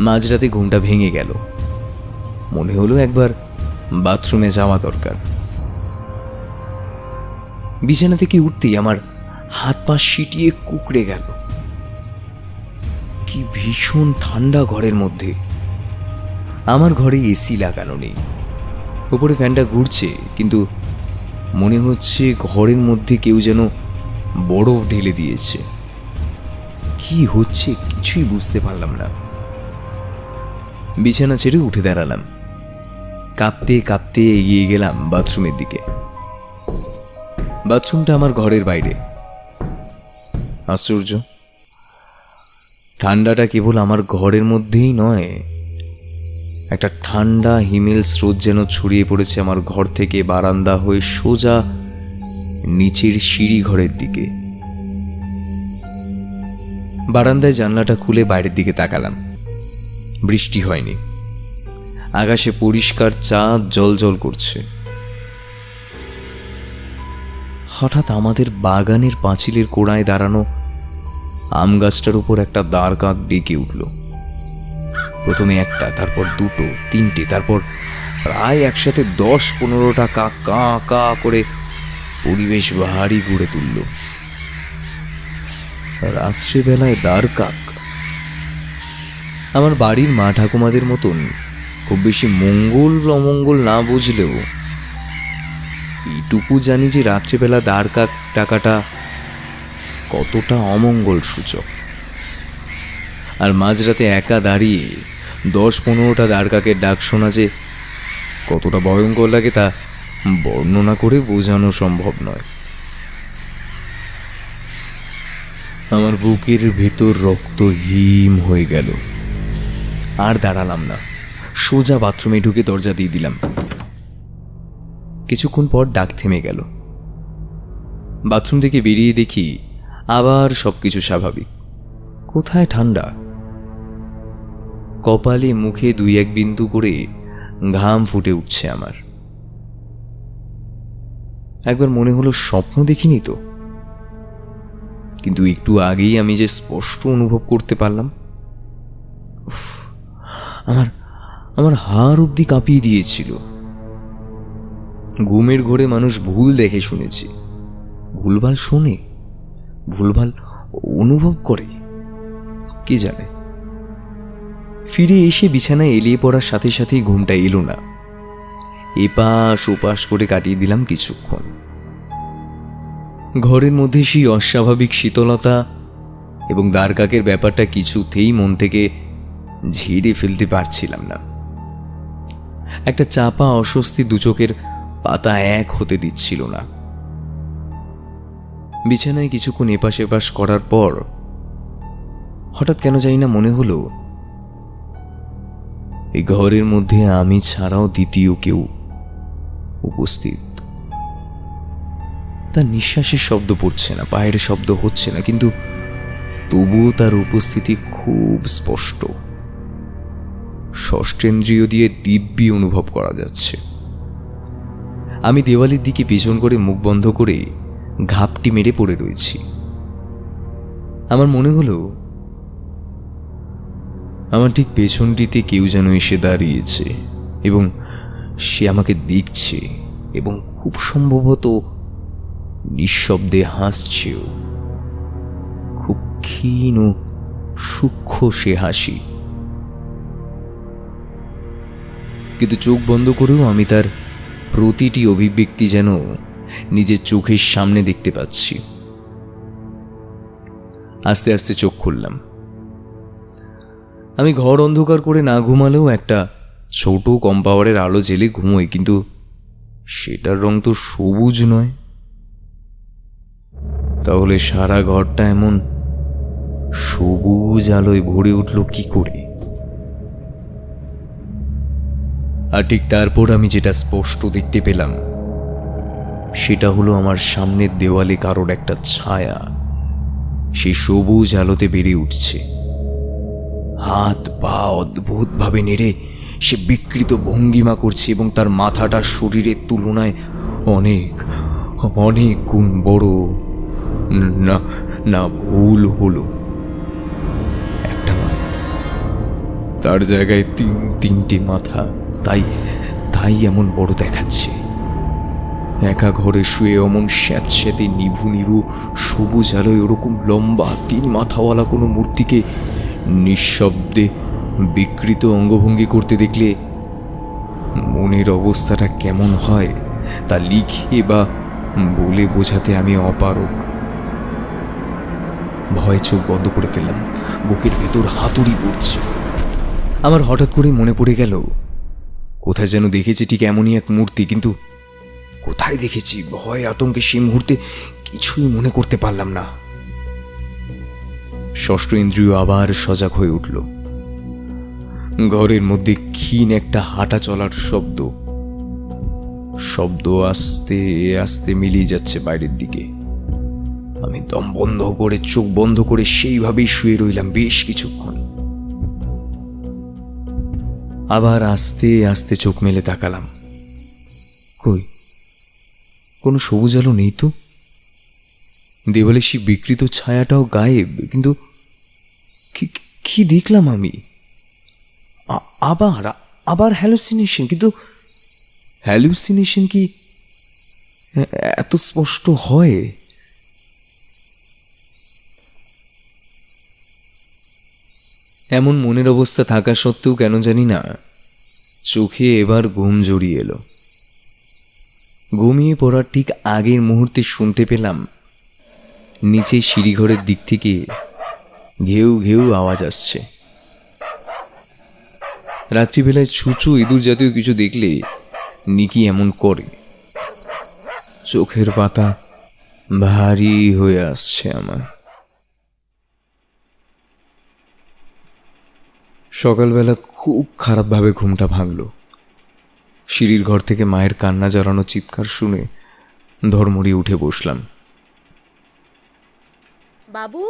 S12: মাঝরাতে ঘুমটা ভেঙে গেল। মনে হলো একবার বাথরুমে যাওয়া দরকার। বিছানা থেকে উঠতেই আমার হাত পা সিটিয়ে কুকড়ে গেল। কি ভীষণ ঠান্ডা ঘরের মধ্যে। আমার ঘরে এসি লাগানো নেই, উপরে ফ্যানটা ঘুরছে, কিন্তু মনে হচ্ছে ঘরের মধ্যে কেউ যেন বরফ ঢেলে দিয়েছে। কি হচ্ছে কিছুই বুঝতে পারলাম না। বিছানা ছেড়ে উঠে দাঁড়ালাম। কাঁপতে কাঁপতে এগিয়ে গেলাম বাথরুমের দিকে। বাথরুমটা আমার ঘরের বাইরে। আশ্চর্য, ঠান্ডাটা কেবল আমার ঘরের মধ্যেই নয়, একটা ঠান্ডা হিমেল স্রোত যেন ছড়িয়ে পড়েছে আমার ঘর থেকে বারান্দা হয়ে সোজা নিচের সিঁড়ি ঘরের দিকে। বারান্দায় জানলাটা খুলে বাইরের দিকে তাকালাম। বৃষ্টি হয়নি, আকাশে পরিষ্কার চাঁদ জ্বলজ্বল করছে। হঠাৎ আমাদের বাগানের পাঁচিলের কোণায় দাঁড়ানো আম গাছটার উপর একটা দাঁড় কাক ডেকে উঠল। প্রথমে একটা, তারপর দুটো, তিনটে, তারপর প্রায় একসাথে 10-15টা কাক কা কা করে পরিবেশ ভারী ঘুরে তুলল। রাত্রিবেলায় দাঁড় কাক। আমার বাড়ির মা ঠাকুমাদের মতন খুব বেশি মঙ্গল অমঙ্গল না বুঝলেও এইটুকু জানি যে রাত্রিবেলা দাঁড় কাক ডাকাটা কতটা অমঙ্গল সূচক। আর মাঝরাতে একা দাঁড়িয়ে 10-15টা দাঁড় কাকের ডাক শোনা যে কতটা ভয়ঙ্কর লাগে তা বর্ণনা করে বোঝানো সম্ভব নয়। আমার বুকের ভেতর রক্ত হিম হয়ে গেল। আর দাঁড়ালাম না, সোজা বাথরুমে ঢুকে দরজা দিয়ে দিলাম। কিছুক্ষণ পর ডাক থেমে গেল। বাথরুম থেকে বেরিয়ে দেখি আবার সবকিছু স্বাভাবিক। কোথায় ঠান্ডা? কপালে মুখে 2-1 বিন্দু করে ঘাম ফুটে উঠছে আমার। একবার মনে হলো স্বপ্ন দেখিনি তো, কিন্তু একটু আগেই আমি যে স্পষ্ট অনুভব করতে পারলাম। আমার হাড় অবধি কাঁপিয়ে দিয়েছিল। ঘুমের ঘোরে মানুষ ভুল দেখে শুনেছি, ভুলভাল শোনে, ভুলভাল অনুভব করে, কে জানে। ফিরে এসে বিছানায় এলিয়ে পড়ার সাথে সাথেই ঘুমটা এলো না। এপাশ ওপাশ করে কাটিয়ে দিলাম কিছুক্ষণ। ঘরের মধ্যে সেই অস্বাভাবিক শীতলতা এবং দ্বারকাকের ব্যাপারটা কিছুতেই মন থেকে ঝেড়ে ফেলতে পারছিলাম না। একটা চাপা অস্বস্তি দুচোখের পাতা এক হতে দিচ্ছিল না। বিছানায় কিছুক্ষণ এপাশ এপাশ করার পর হঠাৎ কেন জানি না মনে হলো এই ঘরের মধ্যে আমি ছাড়াও দ্বিতীয় কেউ উপস্থিত। তার নিঃশ্বাসের শব্দ পড়ছে না, পায়ের শব্দ হচ্ছে না, কিন্তু তবুও তার উপস্থিতি খুব স্পষ্ট। ষষ্ঠেন্দ্রিয় দিয়ে দিব্যি অনুভব করা যাচ্ছে। আমি দেওয়ালের দিকে পিছন করে মুখ বন্ধ করে ঘাপটি মেরে পড়ে রয়েছি। আমার মনে হলো আমার ঠিক পেছনটিতে কেউ যেন এসে দাঁড়িয়েছে এবং সে আমাকে দেখছে এবং খুব সম্ভবত নিঃশব্দে হাসছেও। খুব ক্ষীণ ও সূক্ষ্ম সে হাসি, কিন্তু চোখ বন্ধ করেও আমি তার প্রতিটি অভিব্যক্তি যেন নিজের চোখের সামনে দেখতে পাচ্ছি। আস্তে আস্তে চোখ খুললাম। আমি ঘর অন্ধকার করে না ঘুমালেও একটা ছোট কম পাওয়ারের আলো জেলে ঘুমোই, কিন্তু সেটার রং তো সবুজ নয়। তাহলে সারা ঘরটা এমন সবুজ আলোয় ভরে উঠল কি করে? আর ঠিক তারপর আমি যেটা স্পষ্ট দেখতে পেলাম সেটা হলো আমার সামনের দেওয়ালে কারোর একটা ছায়া সেই সবুজ আলোতে বেড়ে উঠছে। হাত পা অদ্ভুতভাবে নেড়ে সে বিকৃত ভঙ্গিমা করছে এবং তার মাথাটা শরীরের তুলনায় অনেক অনেক গুণ বড়। না না, ভুল হলো, একটা নয়, তার জায়গায় তিনটে মাথা, তাই তাই এমন বড় দেখাচ্ছে। একা ঘরে শুয়ে অমন স্যাঁতস্যাঁতে নিভু নিভু সবুজ আলোয় ওরকম লম্বা 3 মাথাওয়ালা কোনো মূর্তিকে নিঃশব্দে বিকৃত অঙ্গভঙ্গি করতে দেখলে মনের অবস্থাটা কেমন হয় তা লিখে বা বলে বোঝাতে আমি অপারগ। ভয়ে চোখ বন্ধ করে ফেললাম, বুকের ভেতর হাতুড়ি পড়ছে। আমার হঠাৎ করে মনে পড়ে গেল কোথায় যেন দেখেছি ঠিক এমনই এক মূর্তি, কিন্তু কোথায় দেখেছি? ভয় আতঙ্কে সেই মুহূর্তে কিছুই মনে করতে পারলাম না। ষষ্ঠ ইন্দ্রিয় আবার সজাগ হয়ে উঠল। ঘরের মধ্যে ক্ষীণ একটা হাঁটা চলার শব্দ আস্তে আস্তে মিলিয়ে যাচ্ছে বাইরের দিকে। আমি দম বন্ধ করে চোখ বন্ধ করে সেইভাবেই শুয়ে রইলাম বেশ কিছুক্ষণ। আবার আস্তে আস্তে চোখ মেলে তাকালাম, কই কোনো সবুজ আলো নেই তো। দেওয়ালে সেই বিকৃত ছায়াটাও গায়েব, কিন্তু কি দেখলাম আমি? আবার হ্যালুসিনেশন, কিন্তু হ্যালুসিনেশন কি এত স্পষ্ট হয়? এমন মনের অবস্থা থাকা সত্ত্বেও কেন জানি না চোখে এবার ঘুম জড়িয়ে এলো। ঘুমিয়ে পড়ার ঠিক আগের মুহূর্তে শুনতে পেলাম নিচে সিঁড়িঘরের দিক থেকে ঘেউ ঘেউ আওয়াজ আসছে। রাত্রিবেলায় ছুঁচো ইঁদুর জাতীয় কিছু দেখলে নিকি এমন করে। চোখের পাতা ভারী হয়ে আসছে আমার। সকালবেলা খুব খারাপভাবে ঘুমটা ভাঙল। সিঁড়ির ঘর থেকে মায়ের কান্না জড়ানো চিৎকার শুনে ধর্মড়িয়ে উঠে বসলাম।
S4: বাবু,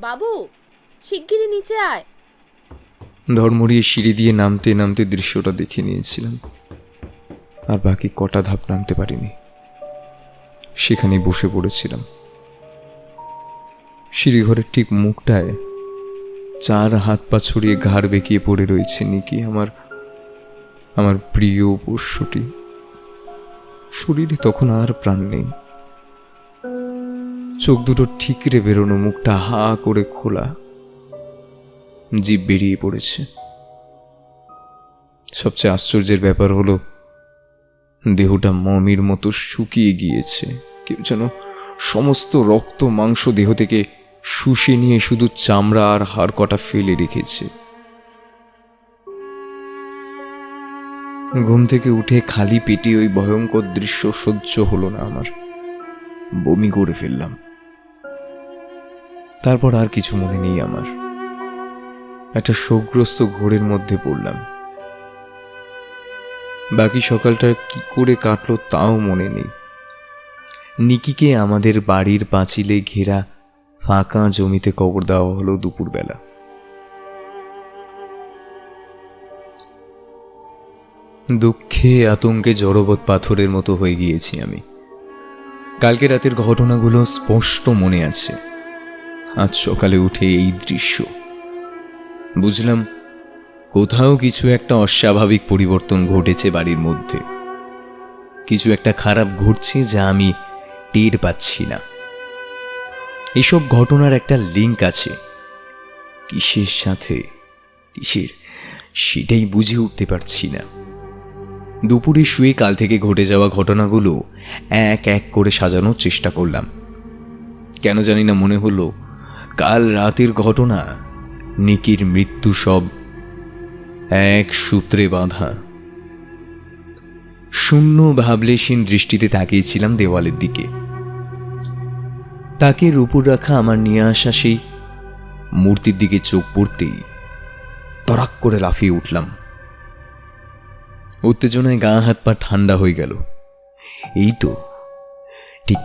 S4: বাবু, শিগগিরই নিচে আয়।
S12: ধর্মড়িয়ে সিঁড়ি দিয়ে নামতে নামতে দৃশ্যটা দেখে নিয়েছিলাম, আর বাকি কটা ধাপ নামতে পারিনি। সেখানেই বসে পড়েছিলাম। সিঁড়িঘরের ঠিক মুখটায় 4 হাত পা ছড়িয়ে ঘাড় বেঁকিয়ে পড়ে রয়েছে নিকি, আমার প্রিয় পোষ্যটি। শরীরে তখন আর প্রাণ নেই। চোখ দুটো ঠিকরে বেরোনো, মুখটা হা করে খোলা, জিভ বেরিয়ে পড়েছে। সবচেয়ে আশ্চর্যের ব্যাপার হলো দেহটা মমির মতো শুকিয়ে গিয়েছে। কেউ যেন সমস্ত রক্ত মাংস দেহ থেকে শুষে নিয়ে শুধু চামড়া আর হাড় কটা ফেলে রেখেছে। ঘুম থেকে উঠে খালি পেটে ওই ভয়ঙ্কর দৃশ্য সহ্য হলো না আমার। বমি করে ফেললাম। তারপর আর কিছু মনে নেই আমার। একটা শোকগ্রস্ত ঘোরের মধ্যে পড়লাম। বাকি সকালটা কি করে কাটলো তাও মনে নেই। নিকিকে আমাদের বাড়ির পাঁচিলে ঘেরা ফাঁকা জমিতে কবর দেওয়া হলো দুপুরবেলা। দুঃখে আতঙ্কে জড়বৎ পাথরের মতো হয়ে গিয়েছি আমি। কালকে রাতের ঘটনাগুলো স্পষ্ট মনে আছে। আজ সকালে উঠে এই দৃশ্য বুঝলাম কোথাও কিছু একটা অস্বাভাবিক পরিবর্তন ঘটেছে বাড়ির মধ্যে। কিছু একটা খারাপ ঘটছে যা আমি টের পাচ্ছি না। এইসব ঘটনার একটা লিঙ্ক আছে, কিসের সাথে কিসের সেটাই বুঝে উঠতে পারছি না। দুপুরে শুয়ে কাল থেকে ঘটে যাওয়া ঘটনাগুলো এক এক করে সাজানোর চেষ্টা করলাম। কেন জানি না মনে হলো কাল রাতের ঘটনা, নিকির মৃত্যু সব এক সূত্রে বাঁধা। শূন্য ভাবলেশীন দৃষ্টিতে তাকিয়েছিলাম দেওয়ালের দিকে। তাকের উপর রাখা আমার নিয়ে আসা সেই মূর্তির দিকে চোখ পড়তেই তরাক করে লাফিয়ে উঠলাম। উত্তেজনায় গা হাত পা ঠান্ডা হয়ে গেল। এই তো ঠিক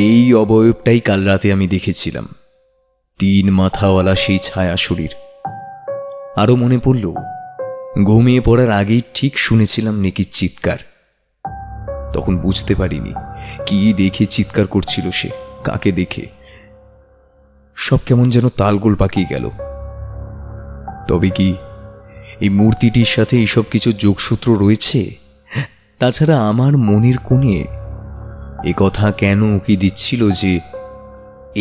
S12: এই অবয়বটাই কাল রাতে আমি দেখেছিলাম, 3 মাথাওয়ালা সেই ছায়া শরীর। আরো মনে পড়ল, ঘুমিয়ে পড়ার আগেই ঠিক শুনেছিলাম নিকির চিৎকার। তখন বুঝতে পারিনি কি দেখে চিৎকার করছিল সে, কাকে দেখে। সব কেমন যেন তালগোল পাকিয়ে গেল। তবে কি এই মূর্তিটির সাথে এইসব কিছু যোগসূত্র রয়েছে? তাছাড়া আমার মনের কোণে এ কথা কেন উকি দিচ্ছিল যে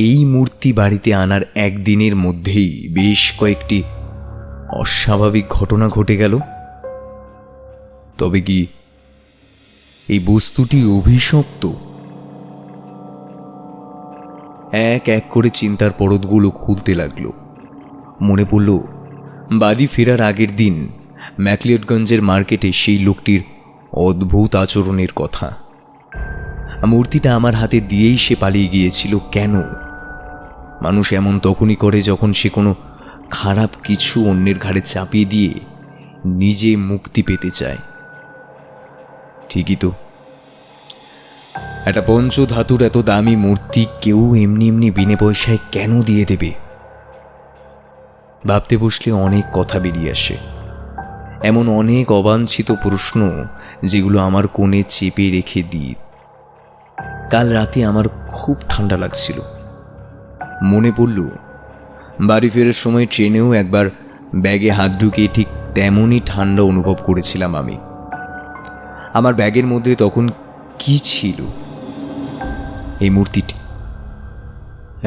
S12: এই মূর্তি বাড়িতে আনার একদিনের মধ্যেই বেশ কয়েকটি অস্বাভাবিক ঘটনা ঘটে গেল? তবে কি এই বস্তুটি অভিশপ্ত? এক এক করে চিন্তার পরতগুলো খুলতে লাগলো। মনে পড়ল বাড়ি ফেরার আগের দিন ম্যাকলিয়ডগঞ্জের মার্কেটে সেই লোকটির অদ্ভুত আচরণের কথা। মূর্তিটা আমার হাতে দিয়েই সে পালিয়ে গিয়েছিল কেন? মানুষ এমন তখনই করে যখন সে কোনো খারাপ কিছু অন্যের ঘাড়ে চাপিয়ে দিয়ে নিজে মুক্তি পেতে চায়। ঠিকই তো, একটা পঞ্চধাতুর এত দামি মূর্তি কেউ এমনি এমনি বিনে পয়সায় কেন দিয়ে দেবে? ভাবতে বসলে অনেক কথা বেরিয়ে আসে, এমন অনেক অবাঞ্ছিত প্রশ্ন যেগুলো আমার কোণে চেপে রেখে দিই। কাল রাতে আমার খুব ঠান্ডা লাগছিল। মনে পড়ল বাড়ি ফেরার সময় ট্রেনেও একবার ব্যাগে হাত ঢুকিয়ে ঠিক তেমনই ঠান্ডা অনুভব করেছিলাম আমি। আমার ব্যাগের মধ্যে তখন কি ছিল? এই মূর্তিটি।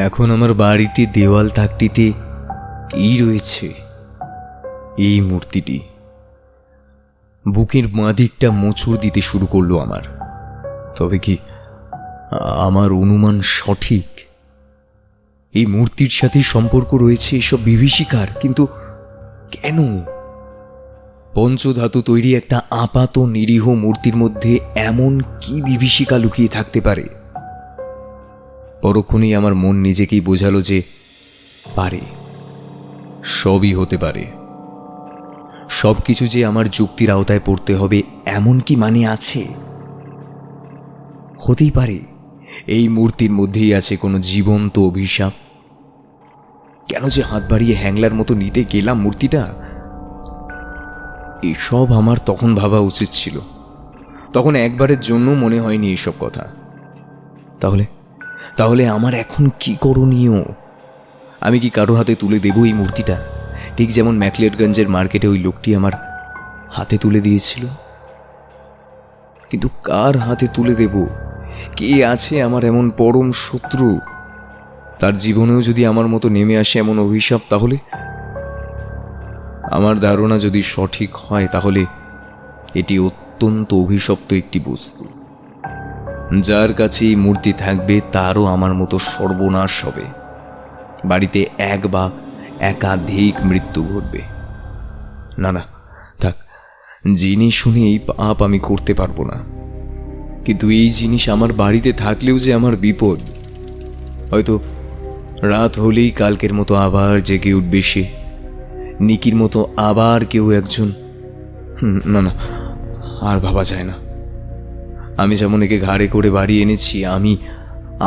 S12: এখন আমার বাড়িতে দেওয়াল তাকটিতে কি রয়েছে? এই মূর্তিটি। বুকের বাঁ দিকটা মোচড় দিতে শুরু করলো আমার। তবে কি আমার অনুমান সঠিক? এই মূর্তির সাথে সম্পর্ক রয়েছে এসব বিভীষিকার, কিন্তু কেন? পঞ্চধাতু তৈরি একটা আপাত নিরীহ মূর্তির মধ্যে এমন কি বিভীষিকা লুকিয়ে থাকতে পারে? পরক্ষণেই আমার মন নিজেকেই বোঝালো যে পারে, সবই হতে পারে। সব কিছু যে আমার যুক্তির আওতায় পড়তে হবে এমন কি মানে আছে? হতেই পারে এই মূর্তির মধ্যেই আছে কোনো জীবন্ত অভিশাপ। কেন যে হাত বাড়িয়ে হ্যাংলার মতো নিতে গেলাম মূর্তিটা? এসব আমার তখন ভাবা উচিত ছিল। তখন একবারের জন্য মনে হয়নি এইসব কথা। তাহলে আমার এখন কি করণীয়? আমি কি কারো হাতে তুলে দেব এই মূর্তিটা, ঠিক যেমন ম্যাকলিয়ডগঞ্জের মার্কেটে ওই লোকটি আমার হাতে তুলে দিয়েছিল? কিন্তু কার হাতে তুলে দেব? কে আছে আমার এমন পরম শত্রু? তার জীবনেও যদি আমার মতো নেমে আসে এমন অভিশাপ, তাহলে আমার ধারণা যদি সঠিক হয়, তাহলে এটি অত্যন্ত অভিশপ্ত একটি বস্তু। যার কাছে এই মূর্তি থাকবে তারও আমার মতো সর্বনাশ হবে। বাড়িতে এক বা একাধিক মৃত্যু ঘটবে। না, থাক, জেনে শুনে এই পাপ আমি করতে পারবো না। কিন্তু এই জিনিস আমার বাড়িতে থাকলেও যে আমার বিপদ। হয়তো রাত হলেই কালকের মতো আবার জেগে উঠবে সে, নিকির মতো আবার কেউ একজন। না, আর ভাবা যায় না। আমি যেমন একে ঘাড়ে করে বাড়ি এনেছি,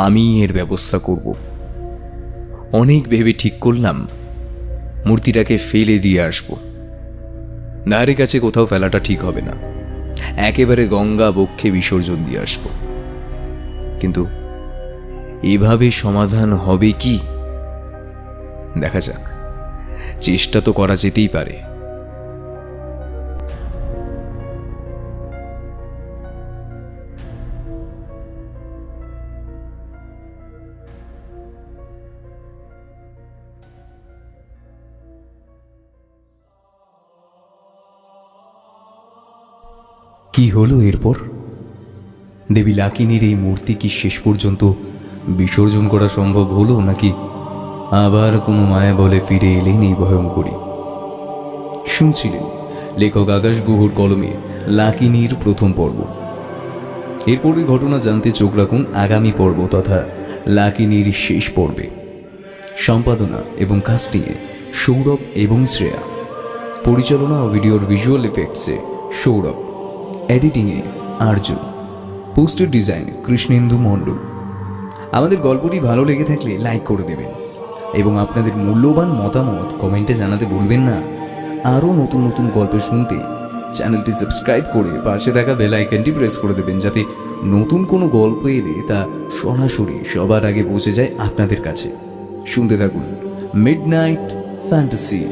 S12: আমি এর ব্যবস্থা করব। অনেক ভেবে ঠিক করলাম মূর্তিটাকে ফেলে দিয়ে আসব। ধারে কাছে কোথাও ফেলাটা ঠিক হবে না, একেবারে গঙ্গা বক্ষে বিসর্জন দিয়ে আসব। কিন্তু এভাবে সমাধান হবে কি? দেখা যাক, চেষ্টা তো করা যেতেই পারে। কি হলো এরপর? দেবী লাকিনীর এই মূর্তি কি শেষ পর্যন্ত বিসর্জন করা সম্ভব হলো, নাকি
S3: আবার কোনো মায়া বলে ফিরে এলেন এই ভয়ঙ্করী। শুনছিলেন লেখক আকাশ গুহর কলমে লাকিনীর প্রথম পর্ব। এরপরের ঘটনা জানতে চোখ রাখুন আগামী পর্ব তথা লাকিনীর শেষ পর্বে। সম্পাদনা এবং কাস্টিংয়ে সৌরভ এবং শ্রেয়া, পরিচালনা ও ভিডিওর ভিজুয়াল এফেক্টসে সৌরভ, এডিটিংয়ে আর্য, পোস্টার ডিজাইন কৃষ্ণেন্দু মণ্ডল। আমাদের গল্পটি ভালো লেগে থাকলে লাইক করে দেবেন এবং আপনাদের মূল্যবান মতামত কমেন্টে জানাতে ভুলবেন না। আরও নতুন নতুন গল্প শুনতে চ্যানেলটি সাবস্ক্রাইব করে পাশে থাকা বেল আইকনটি প্রেস করে দেবেন, যাতে নতুন কোনো গল্প এলে তা সরাসরি সবার আগে পৌঁছে যায় আপনাদের কাছে। শুনতে থাকুন মিডনাইট ফ্যান্টাসি।